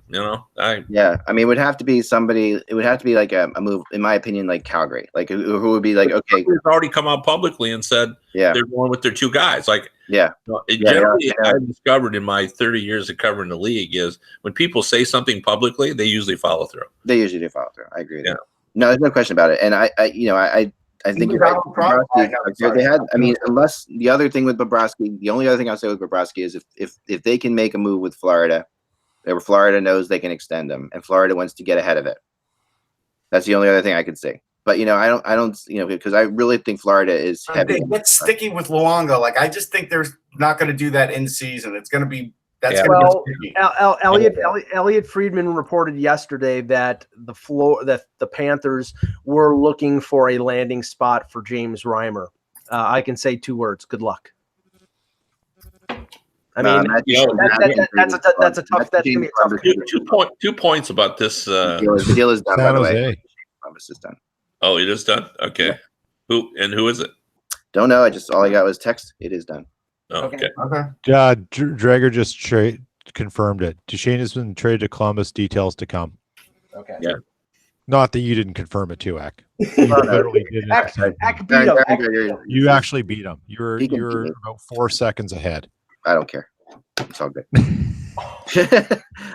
I mean, it would have to be somebody. It would have to be like a move, in my opinion, like Calgary, like who would be like, okay, Calgary's already come out publicly and said they're going with their 2 guys. Like, generally, I've discovered in my 30 years of covering the league is when people say something publicly, they usually follow through. They usually do follow through. I agree with that. No, there's no question about it. And I think you're right. Bobrovsky, they had. I mean, unless the other thing with Bobrovsky, the only other thing I'll say with Bobrovsky is if they can make a move with Florida, where Florida knows they can extend them, and Florida wants to get ahead of it. That's the only other thing I could say. But I don't, because I really think Florida is heavy. They get sticky with Luongo. Like I just think they're not going to do that in season. It's going to be. Elliot Friedman reported yesterday that the Panthers were looking for a landing spot for James Reimer. I can say 2 words: good luck. I mean, that's a tough. That's gonna be a tough. 2 points about this. The deal is done. By the way, Columbus is done. Oh, it is done. Okay, who is it? Don't know. All I got was text. It is done. Oh, okay. Drager just confirmed it. Duchene has been traded to Columbus. Details to come. Okay. Yeah. Not that you didn't confirm it too, Eck. You literally did it. Eck beat him. You actually beat him. You're He can beat me. about 4 seconds ahead. I don't care. It's all good.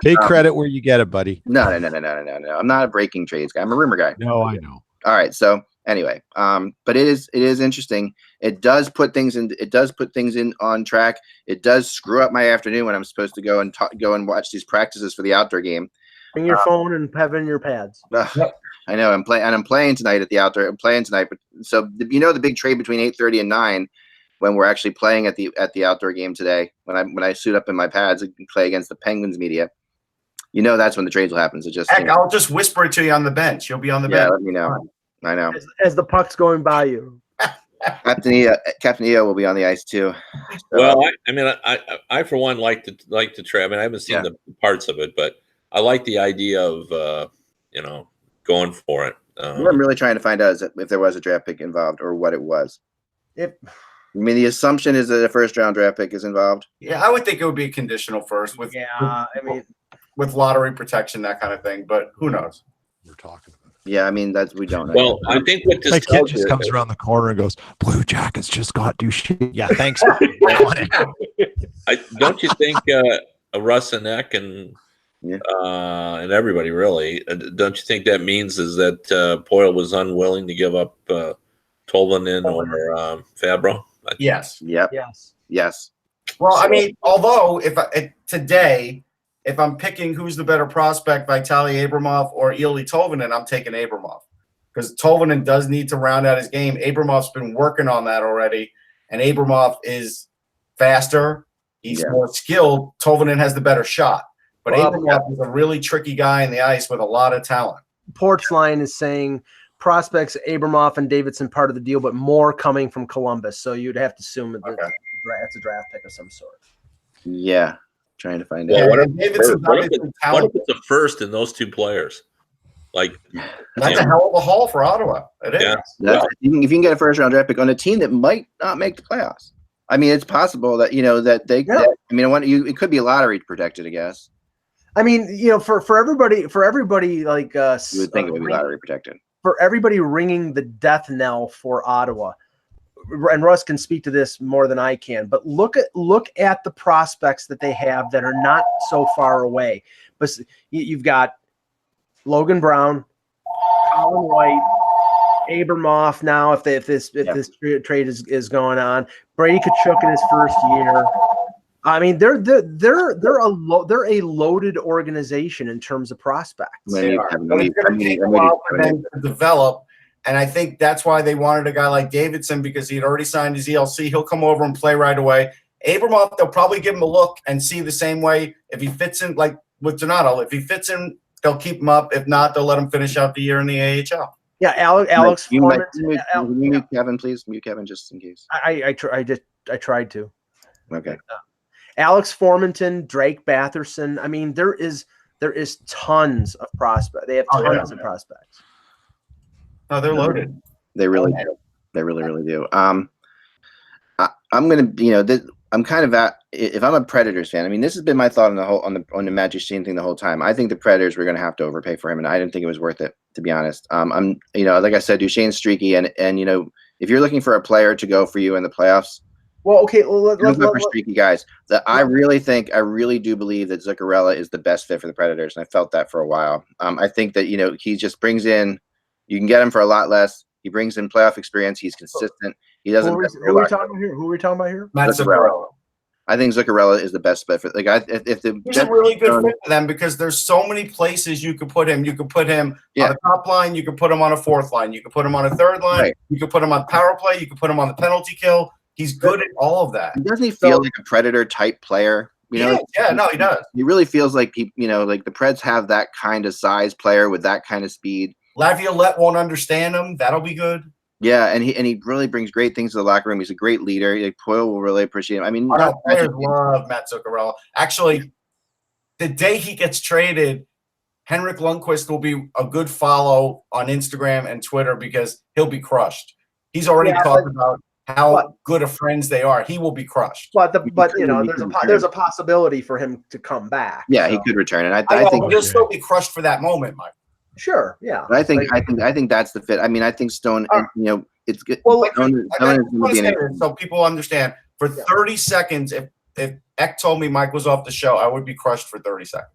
Take credit where you get it, buddy. No. I'm not a breaking trades guy. I'm a rumor guy. No, I know. All right. So anyway, but it is interesting. It does put things in on track. It does screw up my afternoon when I'm supposed to go and watch these practices for the outdoor game. Bring your phone and have in your pads. I know I'm playing tonight at the outdoor. I'm playing tonight, but so the big trade between 8:30 and 9, when we're actually playing at the outdoor game today. When I suit up in my pads and play against the Penguins media, that's when the trades will happen. So just Heck, I'll just whisper it to you on the bench. You'll be on the bench. Yeah, let me know. I know. As the puck's going by you. Captain EO will be on the ice too. So, well, I for one like to try. I mean, I haven't seen the parts of it, but I like the idea of going for it. What I'm really trying to find out is if there was a draft pick involved or what it was. The assumption is that a first-round draft pick is involved. Yeah, I would think it would be conditional first with with lottery protection, that kind of thing. But who knows? We're talking about. Yeah, we don't know. Well, I think what this kid just comes around the corner and goes, "Blue Jackets just got Duchene." Yeah, thanks. Don't you think Russ and Eck and everybody really? Don't you think that means is that Poyle was unwilling to give up Tolvanen or Fabro? Yes. Yep. Yes. Well, although if I'm picking who's the better prospect, Vitaly Abramov or Ilya Tolvanen, I'm taking Abramov because Tolvanen does need to round out his game. Abramov's been working on that already, and Abramov is faster. He's more skilled. Tolvanen has the better shot, but Abramov is a really tricky guy in the ice with a lot of talent. Porchline is saying prospects Abramov and Davidson part of the deal, but more coming from Columbus. So you'd have to assume that that's a draft pick of some sort. Yeah. Trying to find out. What if it's a first in those two players? That's a hell of a haul for Ottawa. It is. Yeah. If you can get a first round draft pick on a team that might not make the playoffs, it's possible that that they. Yeah. It could be lottery protected, I guess. For everybody like us, you would think it would be lottery protected. For everybody ringing the death knell for Ottawa. And Russ can speak to this more than I can, but look at the prospects that they have that are not so far away. But you've got Logan Brown, Colin White, Abramov. Now, if this trade is going on, Brady Tkachuk in his first year. They're a loaded organization in terms of prospects. They are. But it's going to take a while for them to develop. And I think that's why they wanted a guy like Davidson because he'd already signed his ELC. He'll come over and play right away. Abramov, they'll probably give him a look and see the same way. If he fits in, like with Donato, if he fits in, they'll keep him up. If not, they'll let him finish out the year in the AHL. Yeah, Alex. Mute Kevin, please. Mute Kevin just in case. I tried to. Okay. Alex Formanton, Drake Batherson. There is tons of prospects. They have tons of prospects. Oh, they're loaded. They really do. They really, really do. I'm gonna, I'm kind of at. If I'm a Predators fan, this has been my thought on the Matt Duchene thing the whole time. I think the Predators were going to have to overpay for him, and I didn't think it was worth it, to be honest. I'm, like I said, Duchene's streaky, and if you're looking for a player to go for you in the playoffs, well, okay, let's look for streaky guys. I really do believe that Zuccarello is the best fit for the Predators, and I felt that for a while. I think that he just brings in. You can get him for a lot less. He brings in playoff experience. He's consistent. He doesn't. Who are we talking about here? Matt Zuccarello. I think Zuccarello is the best bet for. He's a really good fit for them because there's so many places you could put him. You could put him on the top line. You could put him on a fourth line. You could put him on a third line. Right. You could put him on power play. You could put him on the penalty kill. He's good at all of that. Doesn't he feel like a Predator type player? He does. He really feels like like the Preds have that kind of size player with that kind of speed. Laviolette won't understand him. That'll be good. Yeah, and he really brings great things to the locker room. He's a great leader. Poyle will really appreciate him. Players love Matt Zuccarello. Actually, the day he gets traded, Henrik Lundqvist will be a good follow on Instagram and Twitter because he'll be crushed. He's already talked about how good of friends they are. He will be crushed. But there's a possibility for him to come back. Yeah, he could return, and I think he'll still be crushed for that moment, Mike. Sure, yeah. But I think that's the fit. I mean, I think Stone. It's good. Well, so people understand. For 30 seconds, if Eck told me Mike was off the show, I would be crushed for 30 seconds.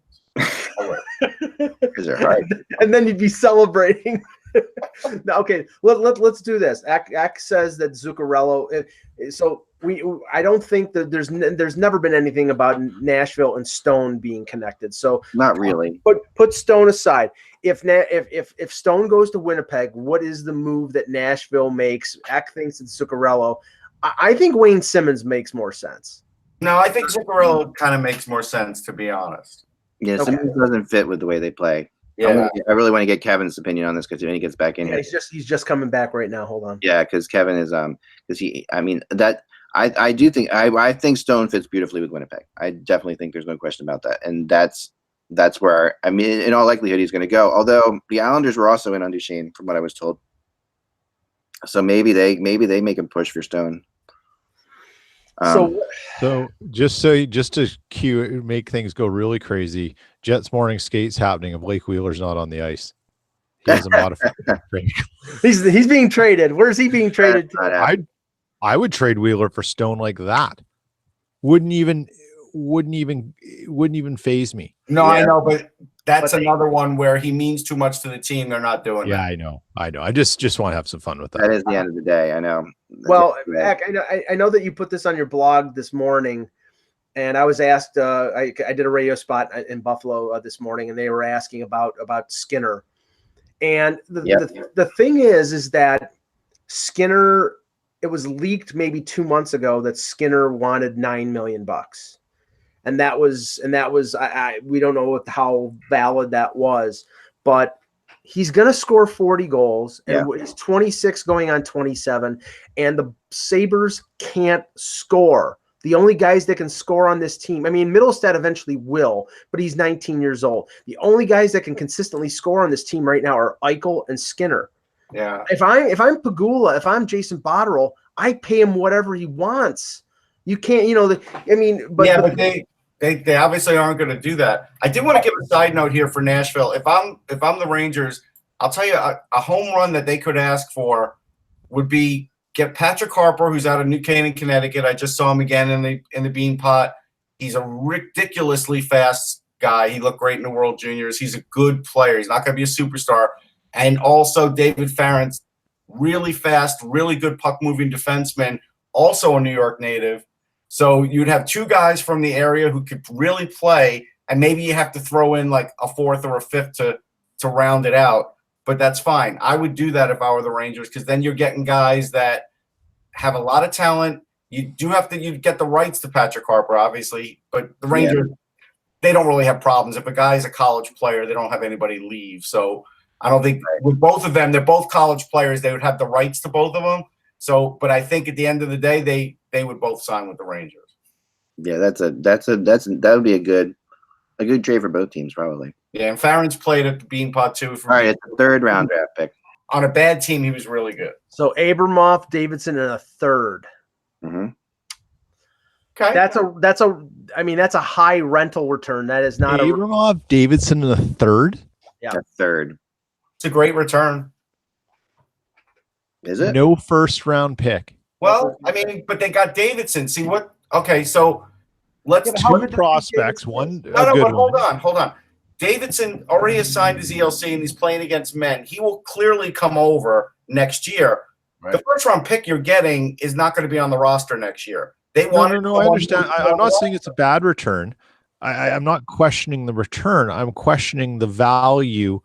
Because they're hard. And then you'd be celebrating. Okay, let's do this. Eck says that Zuccarello. So I don't think that there's never been anything about Nashville and Stone being connected. So not really. Put Stone aside. If Stone goes to Winnipeg, what is the move that Nashville makes? Eck thinks it's Zuccarello. I think Wayne Simmons makes more sense. No, I think Zuccarello kind of makes more sense, to be honest. Yeah, Simmons doesn't fit with the way they play. Yeah, I really want to get Kevin's opinion on this because when he gets back in here, he's just coming back right now. Hold on. Yeah, because Kevin is I do think I think Stone fits beautifully with Winnipeg. I definitely think there's no question about that, and that's where in all likelihood he's going to go. Although the Islanders were also in on Duchene, from what I was told, so maybe they make a push for Stone. So just to make things go really crazy, Jets morning skates happening if Blake Wheeler's not on the ice. He has a modified trade. He's being traded. Where's he being traded to? I would trade Wheeler for Stone like that. Wouldn't even phase me. No, yeah. I know, but that's another one where he means too much to the team. They're not doing that. I know. I just want to have some fun with that. That is the end of the day. I know. Well, Eck, I know that you put this on your blog this morning, and I was asked. I did a radio spot in Buffalo this morning, and they were asking about Skinner. And the thing is that Skinner. It was leaked maybe 2 months ago that Skinner wanted $9 million. And that was we don't know how valid that was, but he's going to score 40 goals, and he's 26 going on 27, and the Sabres can't score. The only guys that can score on this team, I mean, Middlestad eventually will, but he's 19 years old. The only guys that can consistently score on this team right now are Eichel and Skinner. Yeah. If I'm Pagula, if I'm Jason Botterill, I pay him whatever he wants. You can't, but they obviously aren't going to do that. I did want to give a side note here for Nashville. If I'm the Rangers, I'll tell you a home run that they could ask for would be get Patrick Harper, who's out of New Canaan, Connecticut. I just saw him again in the Bean Pot. He's a ridiculously fast guy. He looked great in the World Juniors. He's a good player. He's not going to be a superstar. And also David Farrance, really fast, really good puck-moving defenseman, also a New York native. So you'd have two guys from the area who could really play, and maybe you have to throw in like a fourth or a fifth to round it out. But that's fine. I would do that if I were the Rangers, because then you're getting guys that have a lot of talent. You get the rights to Patrick Harper, obviously, but the Rangers, they don't really have problems. If a guy's a college player, they don't have anybody leave. So I don't think with both of them, they're both college players. They would have the rights to both of them. So, but I think at the end of the day, they would both sign with the Rangers. Yeah, that would be a good trade for both teams, probably. Yeah, and Farrance played at the Bean Pot too. All right, it's a third round draft pick. On a bad team, he was really good. So Abramoff, Davidson, and a third. Mm-hmm. Okay, that's a high rental return. That is not Abramoff, Davidson, and a third. Yeah, a third. It's a great return. Is it? No first round pick. Well, I mean, but they got Davidson. See what? Okay, so let's two prospects. One. No, but hold on. Davidson already has signed his ELC and he's playing against men. He will clearly come over next year. Right. The first round pick you're getting is not going to be on the roster next year. They want No, I understand. I'm not saying it's a bad return. I'm not questioning the return. I'm questioning the value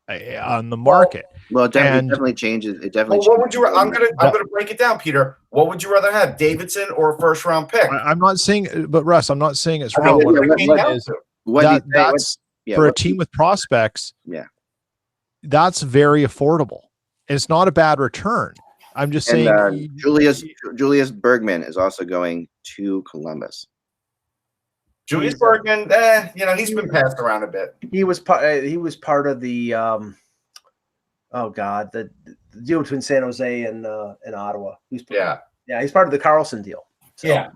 on the market. Well, it definitely changes. It definitely. What would you? I'm gonna break it down, Peter. What would you rather have, Davidson or a first round pick? I'm not saying, but Russ, I'm not saying it's wrong. That's for a team with prospects. Yeah, that's very affordable. It's not a bad return. I'm just saying. Julius Bergman is also going to Columbus. Julius Bergman, he's been passed around a bit. He was part of the Oh God, the deal between San Jose and Ottawa. He's part of the Carlson deal. So, yeah.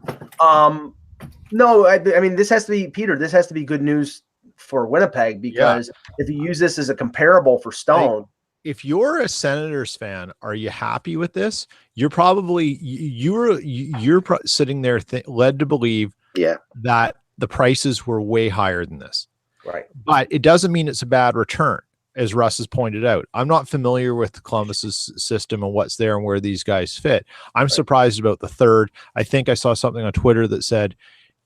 No, I mean this has to be Peter. This has to be good news for Winnipeg because if you use this as a comparable for Stone. If you're a Senators fan, are you happy with this? You're probably you're sitting there led to believe that the prices were way higher than this. Right. But it doesn't mean it's a bad return, as Russ has pointed out. I'm not familiar with Columbus's system and what's there and where these guys fit. I'm surprised about the third. I think I saw something on Twitter that said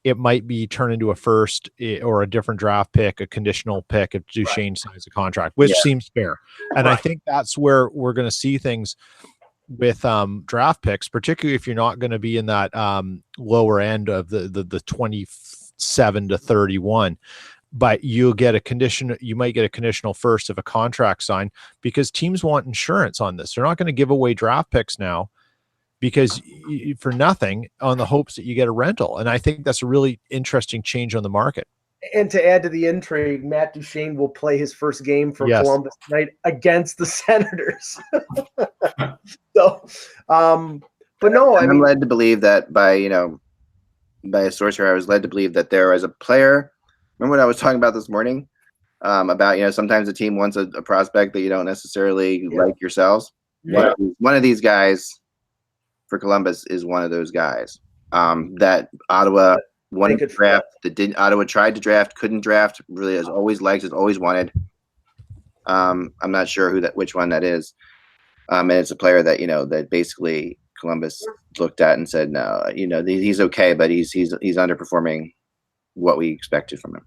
it might be turned into a first or a different draft pick, a conditional pick if Duchene signs a contract, which seems fair. And I think that's where we're going to see things with draft picks, particularly if you're not going to be in that lower end of the 27 to 31. But you might get a conditional first if a contract signed because teams want insurance on this. They're not going to give away draft picks now because for nothing on the hopes that you get a rental. And I think that's a really interesting change on the market. And to add to the intrigue, Matt Duchene will play his first game for Columbus tonight against the Senators. So, but no, I'm led to believe that by a source here, I was led to believe that there is a player. Remember what I was talking about this morning about, sometimes a team wants a prospect that you don't necessarily like yourselves. Yeah. One of these guys for Columbus is one of those guys that Ottawa wanted to draft. Ottawa tried to draft, couldn't draft. Really, has always liked, has always wanted. I'm not sure which one that is. And it's a player that that basically Columbus looked at and said, no, he's okay, but he's underperforming what we expected from him.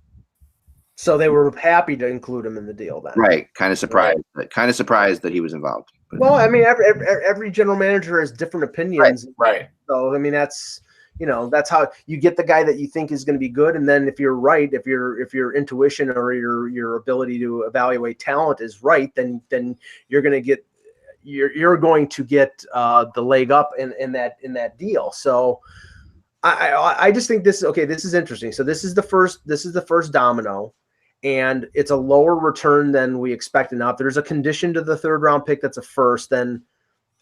So they were happy to include him in the deal then. Right. Kind of surprised that he was involved. Well, I mean, every general manager has different opinions. Right. So, I mean, that's how you get the guy that you think is going to be good. And then if you're right, if your intuition or your ability to evaluate talent is right, then you're going to get the leg up in that deal. So I just think this is interesting. So this is the first domino. And it's a lower return than we expected. Now, if there's a condition to the third round pick that's a first, then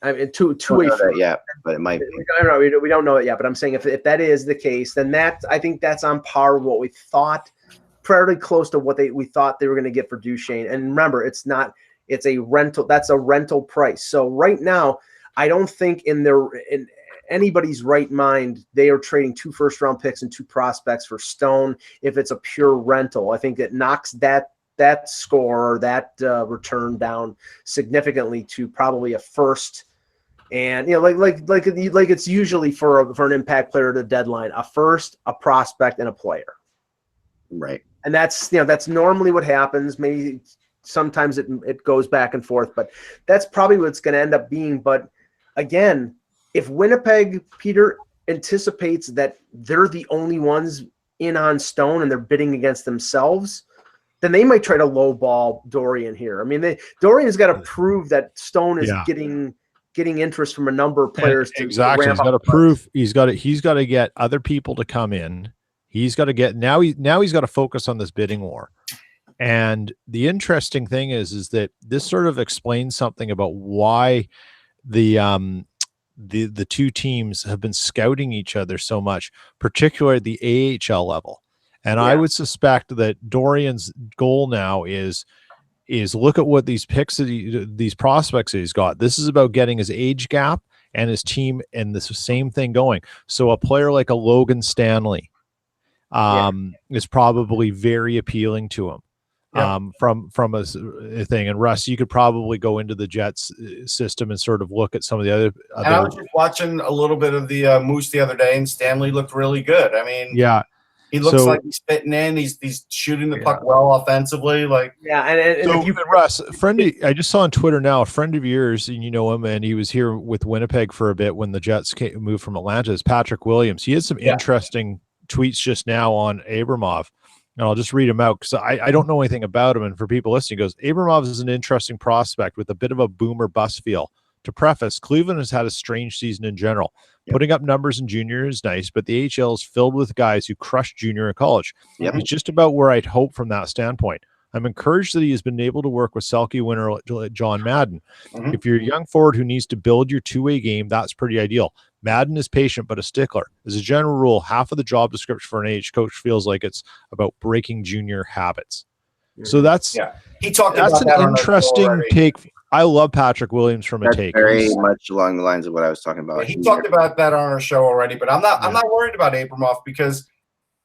I mean, but it might be. We don't know it yet. But I'm saying if that is the case, then I think that's on par with what we thought, fairly close to what we thought they were going to get for Duchene. And remember, it's a rental. That's a rental price. So right now, I don't think in anybody's right mind, they are trading 2 first-round picks and 2 prospects for Stone. If it's a pure rental, I think it knocks that score or that return down significantly to probably a first. And like it's usually for an impact player at the deadline, a first, a prospect, and a player. Right. And that's normally what happens. Maybe sometimes it goes back and forth, but that's probably what it's going to end up being. But again, if Winnipeg, Peter, anticipates that they're the only ones in on Stone and they're bidding against themselves, then they might try to lowball Dorian here. I mean, Dorian's got to prove that Stone is getting interest from a number of players. Exactly. He's got to prove he's got to get other people to come in. He's got to get he's got to focus on this bidding war. And the interesting thing is that this sort of explains something about why the two teams have been scouting each other so much, particularly at the AHL level. And I would suspect that Dorian's goal now is look at what these picks, these prospects that he's got. This is about getting his age gap and his team and the same thing going. So a player like a Logan Stanley is probably very appealing to him. From a thing. And Russ, you could probably go into the Jets system and sort of look at some of the other. And I was just watching a little bit of the Moose the other day, and Stanley looked really good. I mean, he looks like he's fitting in. He's shooting the puck well offensively. Russ, I just saw on Twitter now, a friend of yours, and you know him, and he was here with Winnipeg for a bit when the Jets moved from Atlanta, is Patrick Williams. He had some interesting tweets just now on Abramov. And I'll just read him out because I don't know anything about him. And for people listening, he goes, Abramov is an interesting prospect with a bit of a boomer bust feel. To preface, Cleveland has had a strange season in general. Putting up numbers in junior is nice, but the AHL is filled with guys who crushed junior in college. He's just about where I'd hope from that standpoint. I'm encouraged that he has been able to work with Selke winner John Madden. Mhm. If you're a young forward who needs to build your two-way game, that's pretty ideal. Madden is patient but a stickler. As a general rule, half of the job description for an AH coach feels like it's about breaking junior habits. So that's He talked that's about an that on our show interesting already. take. I love Patrick Williams from a That's take. very much along the lines of what I was talking about. He talked about that on our show already, but I'm not worried about Abramoff because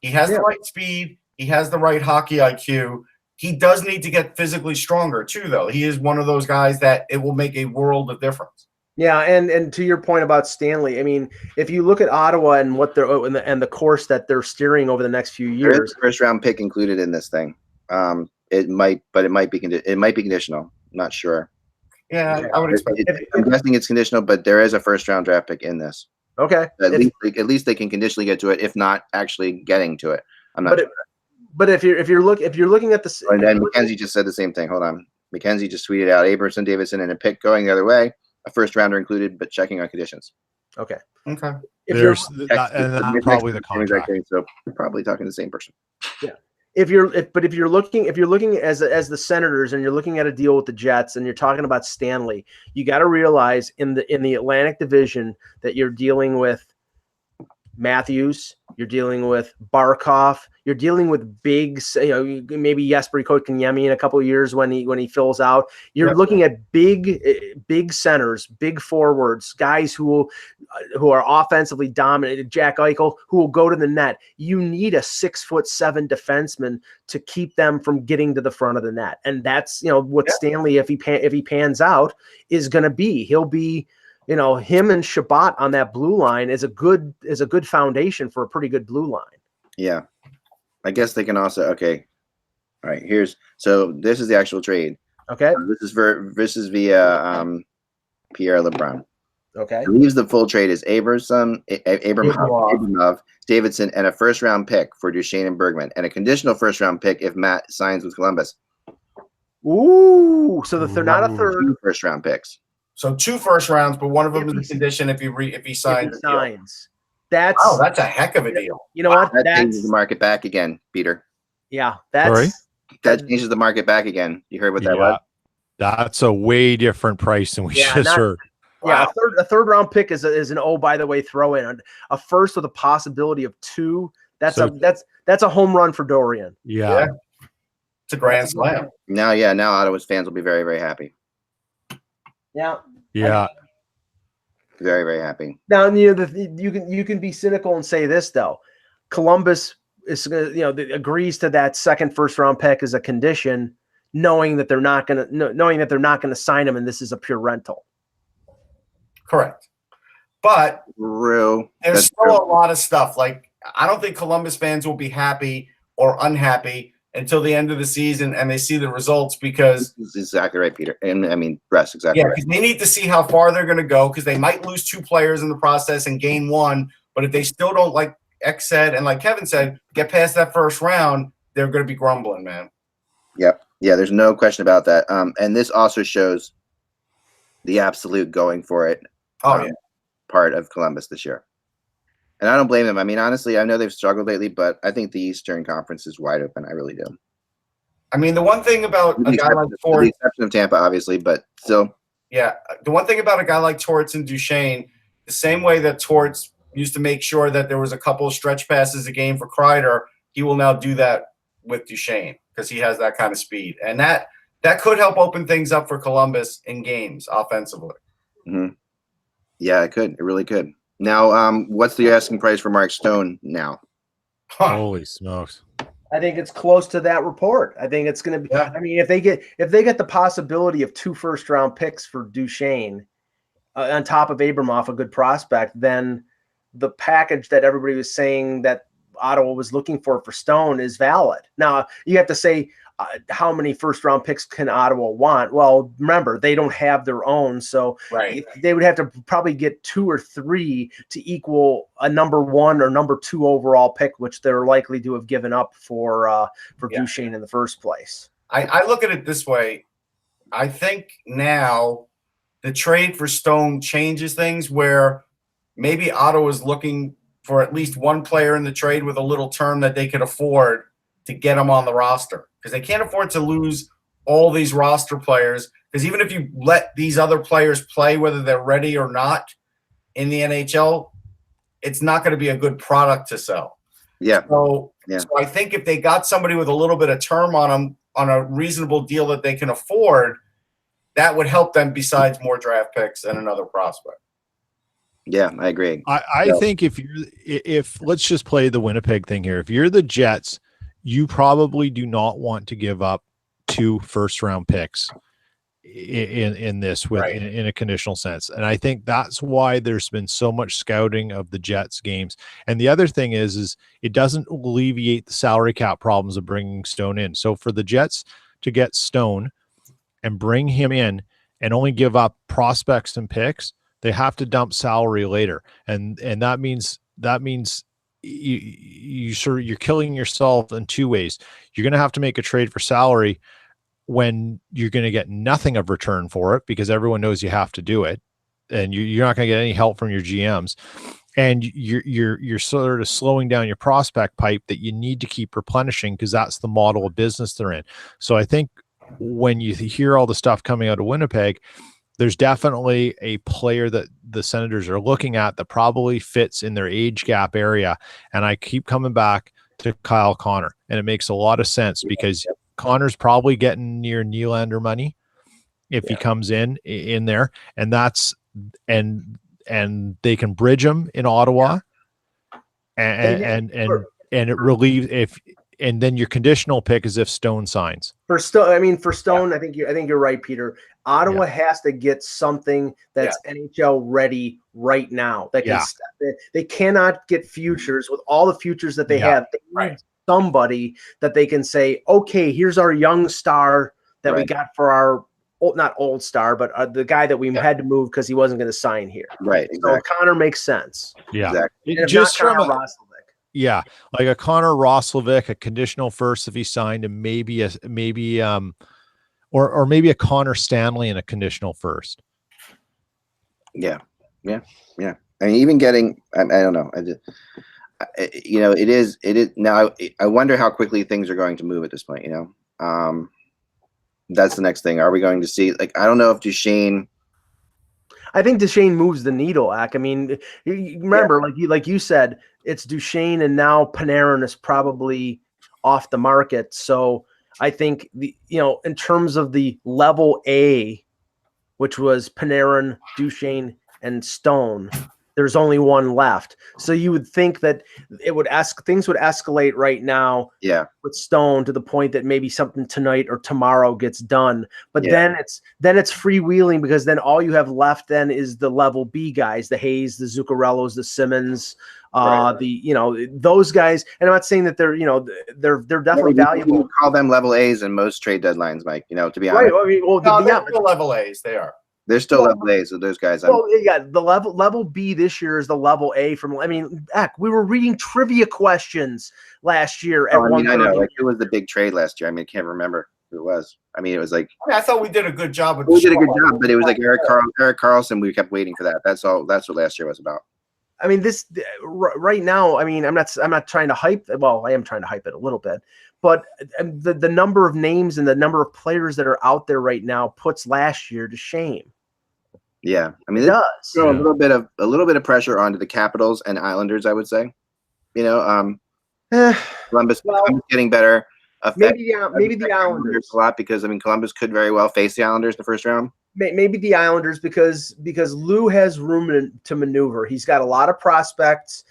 he has the right speed, he has the right hockey IQ. He does need to get physically stronger too, though. He is one of those guys that it will make a world of difference. Yeah, and to your point about Stanley, I mean, if you look at Ottawa and what they're and the course that they're steering over the next few There is years, a first round pick included in this thing. It might be conditional. I'm not sure. Yeah, I would expect. I'm guessing it's conditional, but there is a first round draft pick in this. okay. At least they can conditionally get to it, if not actually getting to it. I'm not sure. But if you're looking at the, And then Mackenzie just said the same thing. Hold on, Mackenzie just tweeted out Aberson, Davidson, and a pick going the other way. A first rounder included, but checking on conditions. okay. If there's and probably the contract. So we're probably talking the same person. Yeah. If you're looking as the Senators and you're looking at a deal with the Jets and you're talking about Stanley, you got to realize in the Atlantic Division that you're dealing with Matthews, you're dealing with Barkov, you're dealing with big, maybe Jesper Kotkaniemi in a couple of years when he fills out. You're looking at big centers, big forwards, guys who are offensively dominated. Jack Eichel, who will go to the net. You need a 6'7" defenseman to keep them from getting to the front of the net, and that's what Stanley, if he pans out, is going to be. He'll be. Him and Shabbat on that blue line is a good foundation for a pretty good blue line. Yeah. I guess they can also, okay. All right. So this is the actual trade. Okay. This is via Pierre LeBrun. Okay. It leaves the full trade is Abramov, Davidson, and a first round pick for Duchene and Bergman, and a conditional first round pick if Matt signs with Columbus. Ooh. So they're not a third. 2 first round picks. So 2 first rounds, but one of them is a condition if he signs. That's a heck of a deal. You know what? That changes the market back again, Peter. Yeah, that changes the market back again. You heard what that was? That's a way different price than we just heard. Yeah, a third round pick is an by the way throw in. A first with a possibility of 2. That's a home run for Dorian. Yeah. It's a grand slam. Now Ottawa's fans will be very, very happy. Yeah. Very, very happy. Now you can be cynical and say this though. Columbus is agrees to that second first round pick as a condition, knowing that they're not going to sign him, and this is a pure rental. Correct. But there's still a lot of stuff. Like, I don't think Columbus fans will be happy or unhappy until the end of the season and they see the results, because this is exactly right, Peter. And I mean, Russ, exactly right. Because they need to see how far they're going to go, because they might lose 2 players in the process and gain 1. But if they still don't, like X said and like Kevin said, get past that first round, they're going to be grumbling, man. Yep. Yeah, there's no question about that. And this also shows the absolute going for it part of Columbus this year. And I don't blame them. I mean, honestly, I know they've struggled lately, but I think the Eastern Conference is wide open. I really do. I mean, the one thing about a guy like Torts, the exception of Tampa, obviously, but still. Yeah, the one thing about a guy like Torts and Duchene, the same way that Torts used to make sure that there was a couple of stretch passes a game for Kreider, he will now do that with Duchene because he has that kind of speed. And that could help open things up for Columbus in games offensively. Mm-hmm. Yeah, it could. It really could. Now, what's the asking price for Mark Stone now? Holy smokes! I think it's close to that report. I think it's going to be. I mean, if they get the possibility of 2 first round picks for Duchene on top of Abramoff, a good prospect, then the package that everybody was saying that Ottawa was looking for Stone is valid. Now you have to say, how many first round picks can Ottawa want? Well, remember, they don't have their own. So they would have to probably get 2 or 3 to equal a number 1 or number 2 overall pick, which they're likely to have given up for Duchene in the first place. I look at it this way. I think now the trade for Stone changes things, where maybe Ottawa is looking for at least one player in the trade with a little term that they could afford to get him on the roster. because they can't afford to lose all these roster players. Because even if you let these other players play, whether they're ready or not in the NHL, it's not going to be a good product to sell. Yeah. So I think if they got somebody with a little bit of term on them on a reasonable deal that they can afford, that would help them besides more draft picks and another prospect. Yeah, I agree. I think if let's just play the Winnipeg thing here. If you're the Jets, you probably do not want to give up 2 first-round picks in this with in a conditional sense. And I think that's why there's been so much scouting of the Jets games. And the other thing is it doesn't alleviate the salary cap problems of bringing Stone in. So for the Jets to get Stone and bring him in and only give up prospects and picks, they have to dump salary later. And that means you're killing yourself in 2 ways. You're going to have to make a trade for salary when you're going to get nothing of return for it because everyone knows you have to do it, and you're not going to get any help from your GMs, and you're sort of slowing down your prospect pipe that you need to keep replenishing because that's the model of business they're in. So I think when you hear all the stuff coming out of Winnipeg, there's definitely a player that the Senators are looking at that probably fits in their age gap area. And I keep coming back to Kyle Connor, and it makes a lot of sense because Connor's probably getting near Nylander money if he comes in there, and that's and they can bridge him in Ottawa, and it relieves and then your conditional pick is if Stone signs. For Stone, I think you're right, Peter. Ottawa has to get something that's NHL ready right now. That can they cannot get futures with all the futures that they have. They need somebody that they can say, okay, here's our young star that we got for our not old star, but the guy that we had to move because he wasn't going to sign here. Right. Exactly. So Connor makes sense. Yeah. Exactly. Just from like a Connor Roslovic, a conditional first if he signed, and maybe a Connor Stanley in a conditional first. Yeah. I mean, even getting, I don't know. It is now. I wonder how quickly things are going to move at this point. That's the next thing. Are we going to see? I don't know if Duchene. I think Duchene moves the needle, Ak. I mean, you remember, like you said, it's Duchene, and now Panarin is probably off the market. So I think in terms of the level A, which was Panarin, Duchene, and Stone, there's only one left. So you would think that things would escalate right now with Stone to the point that maybe something tonight or tomorrow gets done. But then it's freewheeling because then all you have left then is the level B guys, the Hayes, the Zuccarellos, the Simmons, those guys. And I'm not saying that they're definitely valuable. We call them level A's in most trade deadlines, Mike, to be honest. Right. They're still level A's. They are. They're still level A's of those guys. The level B this year is the level A we were reading trivia questions last year at one I know. It was the big trade last year. I can't remember who it was. It was I thought we did a good job with we did a good job, but it was Erik Karlsson. We kept waiting for that. That's what last year was about. This right now, I'm not trying to hype. Well, I am trying to hype it a little bit, but the number of names and the number of players that are out there right now puts last year to shame. Yeah, it does. Throw a little bit of pressure onto the Capitals and Islanders, I would say. Columbus getting better. Maybe the Islanders a lot because Columbus could very well face the Islanders in the first round. Maybe the Islanders because Lou has room to maneuver. He's got a lot of prospects.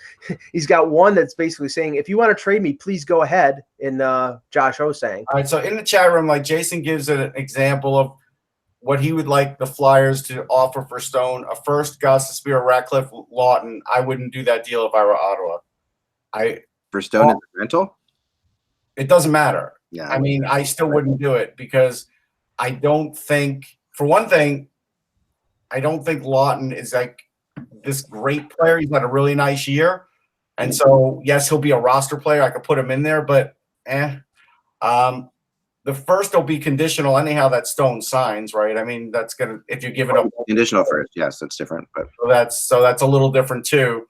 He's got one that's basically saying, if you want to trade me, please go ahead. In Josh O saying. All right, so in the chat room, Jason gives an example of what he would like the Flyers to offer for Stone: a first, Gostisbehere, Ratcliffe, Lawton. I wouldn't do that deal if I were Ottawa. For Stone as a rental? It doesn't matter. Yeah, I still wouldn't do it because I don't think, for one thing, I don't think Lawton is this great player. He's had a really nice year. And so, yes, he'll be a roster player. I could put him in there, but the first will be conditional anyhow that Stone signs, right? That's going to, if you give it up. Conditional first, yes, that's different. But so that's a little different too.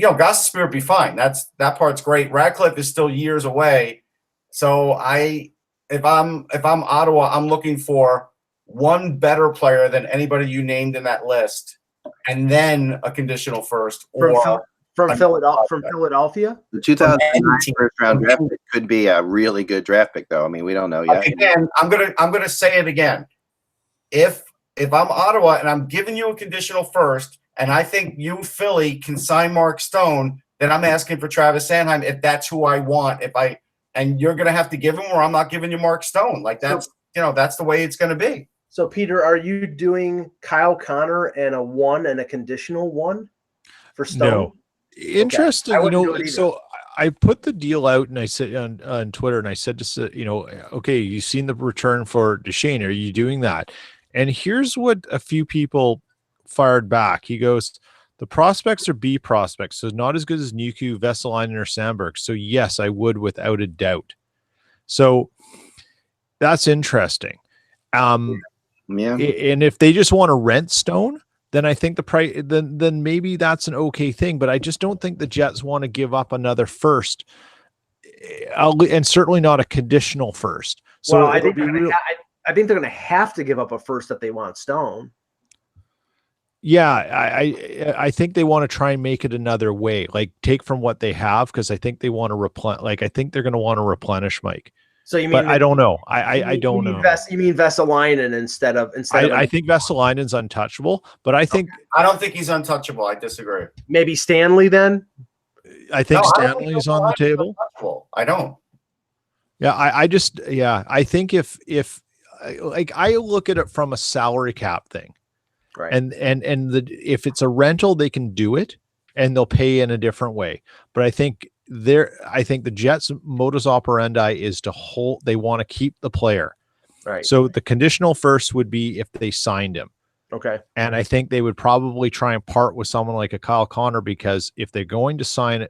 Gostisbehere would be fine. That part's great. Ratcliffe is still years away. So I if I'm Ottawa, I'm looking for one better player than anybody you named in that list, and then a conditional first from Philadelphia. The 2009 first round draft pick could be a really good draft pick, though. I mean, we don't know yet. Again, I'm gonna say it again. If I'm Ottawa and I'm giving you a conditional first, and I think you Philly can sign Mark Stone, then I'm asking for Travis Sanheim if that's who I want. And you're gonna have to give him, or I'm not giving you Mark Stone. Like that's that's the way it's gonna be. So Peter, are you doing Kyle Connor and a 1 and a conditional 1 for Stone? No. Interesting, so I put the deal out and I said on Twitter, and I said to okay, you've seen the return for Duchene. Are you doing that? And here's what a few people fired back. He goes, the prospects are B prospects, so not as good as Niku, Vesalainen, or Sandberg. So yes, I would without a doubt. So that's interesting. And if they just want to rent Stone, then I think the price, then maybe that's an okay thing. But I just don't think the Jets want to give up another first, and certainly not a conditional first. So well, I think they're going to have to give up a first if they want Stone. Yeah, I think they want to try and make it another way, like take from what they have, because I think they want to replenish. Like I think they're going to want to replenish Mike. So you mean? But I don't know. I don't know. You mean Vesalainen instead of? I think Vesalainen's untouchable, but I don't think he's untouchable. I disagree. Maybe Stanley then. I think Stanley's on the table. I don't. Yeah, I think if like I look at it from a salary cap thing, right? And if it's a rental, they can do it and they'll pay in a different way. But I think the Jets' modus operandi is to hold. They want to keep the player, right? So the conditional first would be if they signed him. Okay. And I think they would probably try and part with someone like a Kyle Connor, because if they're going to sign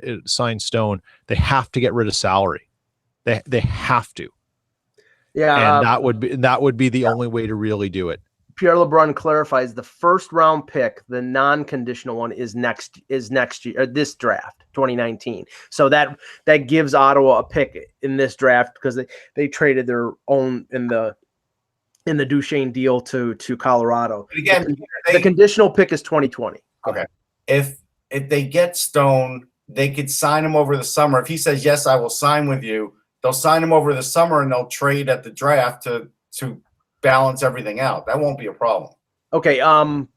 Stone, they have to get rid of salary. They have to. Yeah. And that would be the only way to really do it. Pierre LeBrun clarifies the first round pick, the non-conditional one, is next year, this draft, 2019. So that gives Ottawa a pick in this draft because they traded their own in the Duchene deal to Colorado. But again, the conditional pick is 2020. Okay. If they get Stone, they could sign him over the summer. If he says, yes, I will sign with you, they'll sign him over the summer and they'll trade at the draft to balance everything out. That won't be a problem. Okay. Ross,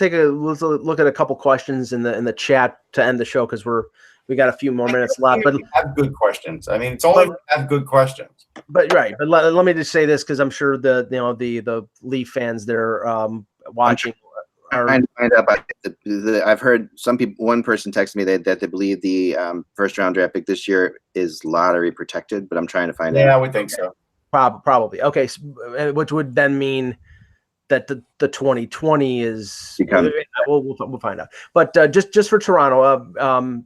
let's look at a couple questions in the chat to end the show, because we got a few more minutes left. But have good questions. I mean, it's only have good questions. But right. But let me just say this, because I'm sure the Leaf fans they're watching. I've heard one person text me that they believe the first round draft pick this year is lottery protected, but I'm trying to find out. Yeah, I would think so. Probably. Okay. So, which would then mean that the 2020 is we'll find out. But just for Toronto,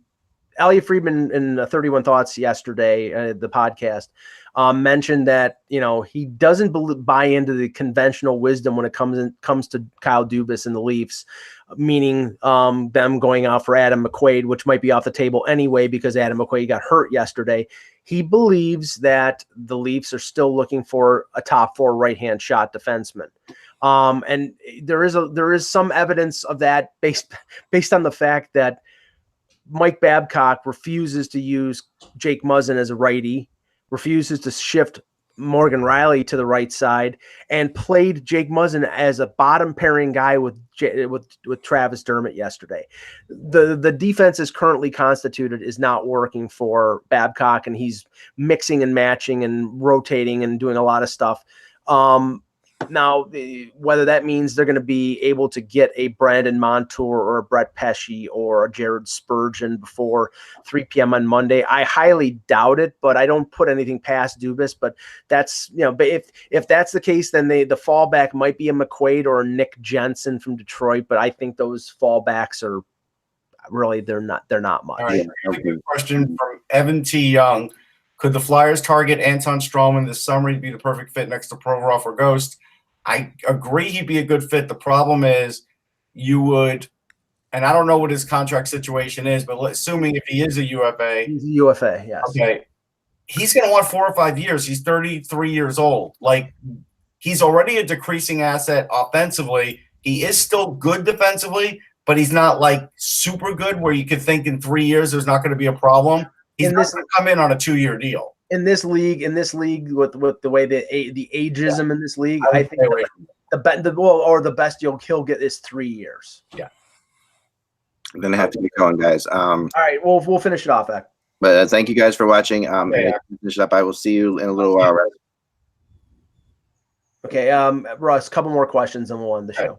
Elliot Friedman in 31 Thoughts yesterday, the podcast, mentioned that he doesn't buy into the conventional wisdom when it comes to Kyle Dubas and the Leafs, meaning them going out for Adam McQuaid, which might be off the table anyway because Adam McQuaid got hurt yesterday. He believes that the Leafs are still looking for a top 4 right-hand shot defenseman. And there is some evidence of that based on the fact that Mike Babcock refuses to use Jake Muzzin as a righty, refuses to shift Morgan Riley to the right side, and played Jake Muzzin as a bottom pairing guy with Travis Dermott yesterday. The defense is currently constituted is not working for Babcock, and he's mixing and matching and rotating and doing a lot of stuff. Now, whether that means they're going to be able to get a Brandon Montour or a Brett Pesce or a Jared Spurgeon before 3 p.m. on Monday, I highly doubt it, but I don't put anything past Dubas. But that's, but if that's the case, then the fallback might be a McQuaid or a Nick Jensen from Detroit. But I think those fallbacks are really, they're not much. All right. Good question from Evan T. Young. Could the Flyers target Anton Strawman this summer? He'd be the perfect fit next to Provorov or Ghost. I agree he'd be a good fit. The problem is you would, and I don't know what his contract situation is, but assuming if he is a UFA. He's a UFA, yes. Okay. he's going to want 4 or 5 years. He's 33 years old. Like, he's already a decreasing asset offensively. He is still good defensively, but he's not like super good where you could think in 3 years there's not going to be a problem. He's not going to come in on a 2-year deal. In this league, with the way the ageism in this league, I think the best he'll get is 3 years. Yeah. I'm gonna have to get going, guys. All right, we'll finish it off, Ek. But thank you guys for watching. Finish up. I will see you in a little while. Right? Okay, Russ, a couple more questions and we'll end the show.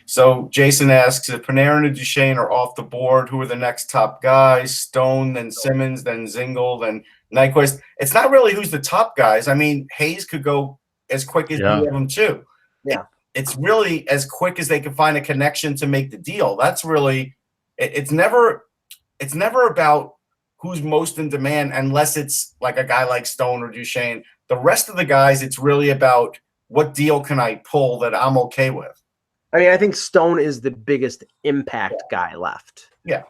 So Jason asks, if Panarin and Duchene are off the board, who are the next top guys? Stone, then Simmons, then Zingle, then Nyquist. It's not really who's the top guys. I mean, Hayes could go as quick as any of them too. Yeah. It's really as quick as they can find a connection to make the deal. That's really it's never about who's most in demand unless it's like a guy like Stone or Duchene. The rest of the guys, it's really about what deal can I pull that I'm okay with. I mean, I think Stone is the biggest impact guy left. Yeah.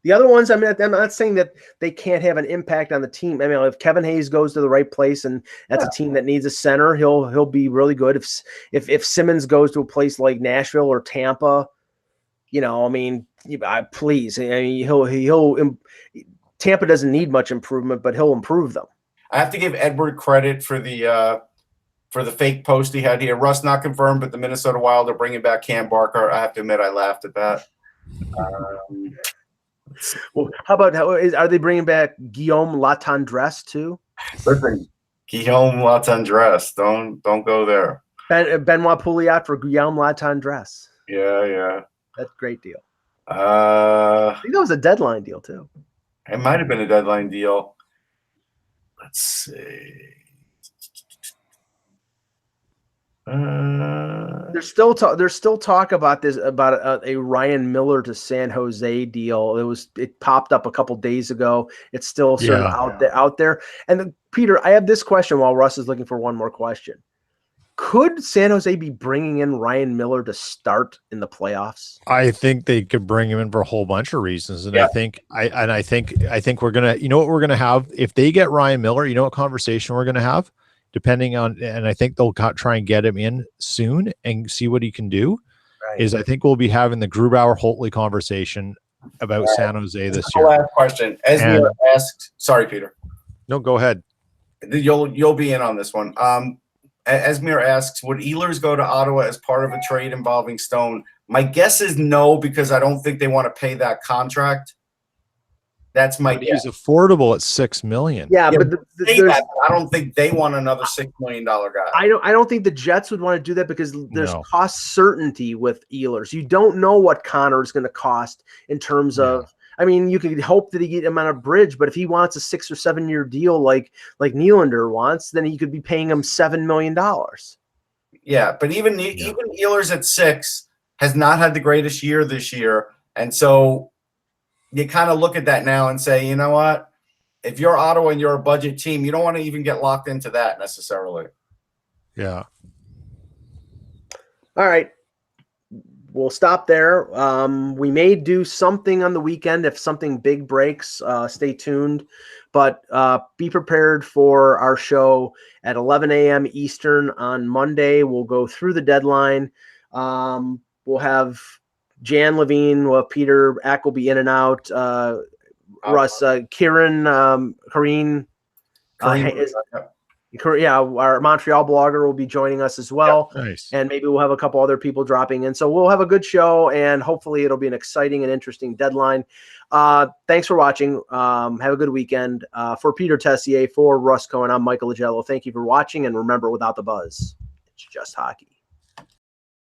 The other ones, I mean, I'm not saying that they can't have an impact on the team. I mean, if Kevin Hayes goes to the right place and that's a team that needs a center, he'll be really good. If Simmons goes to a place like Nashville or Tampa, you know, I mean, please, I mean, Tampa doesn't need much improvement, but he'll improve them. I have to give Edward credit for the fake post he had here. Russ not confirmed, but the Minnesota Wild are bringing back Cam Barker. I have to admit, I laughed at that. Well, are they bringing back Guillaume Latendresse too? Listen, Guillaume Latendresse, don't go there. Benoit Pouliot for Guillaume Latendresse. Yeah. That's a great deal. I think that was a deadline deal too. It might have been a deadline deal. Let's see. There's still talk about this, about a Ryan Miller to San Jose deal. It popped up a couple days ago. It's still sort of out there. And Peter, I have this question while Russ is looking for one more question. Could San Jose be bringing in Ryan Miller to start in the playoffs? I think they could bring him in for a whole bunch of reasons, and I think we're gonna, you know what we're gonna have if they get Ryan Miller. You know what conversation we're gonna have. Depending on, and I think they'll try and get him in soon and see what he can do. Right. Is I think we'll be having the Grubauer-Holtley conversation about San Jose this year. Last question. Esmir asked, sorry, Peter. No, go ahead. You'll be in on this one. Esmir asks, would Ehlers go to Ottawa as part of a trade involving Stone? My guess is no, because I don't think they want to pay that contract. That's my guess. He's affordable at $6 million. Yeah, but I don't think they want another $6 million guy. I don't think the Jets would want to do that because there's cost certainty with Ehlers. You don't know what Connor is going to cost in terms of. I mean, you could hope that he get him on a bridge, but if he wants a 6 or 7 year deal like Nylander wants, then he could be paying him $7 million. Yeah, but even Ehlers at 6 has not had the greatest year this year, and so. You kind of look at that now and say, you know what? If you're Ottawa and you're a budget team, you don't want to even get locked into that necessarily. Yeah. All right. We'll stop there. We may do something on the weekend if something big breaks. Stay tuned. But be prepared for our show at 11 a.m. Eastern on Monday. We'll go through the deadline. We'll have Jan Levine, Peter Ack will be in and out. Russ, Karine, our Montreal blogger will be joining us as well. Yep, nice. And maybe we'll have a couple other people dropping in. So we'll have a good show, and hopefully it'll be an exciting and interesting deadline. Thanks for watching. Have a good weekend. For Peter Tessier, for Russ Cohen, I'm Michael Agello. Thank you for watching, and remember, without the buzz, it's just hockey.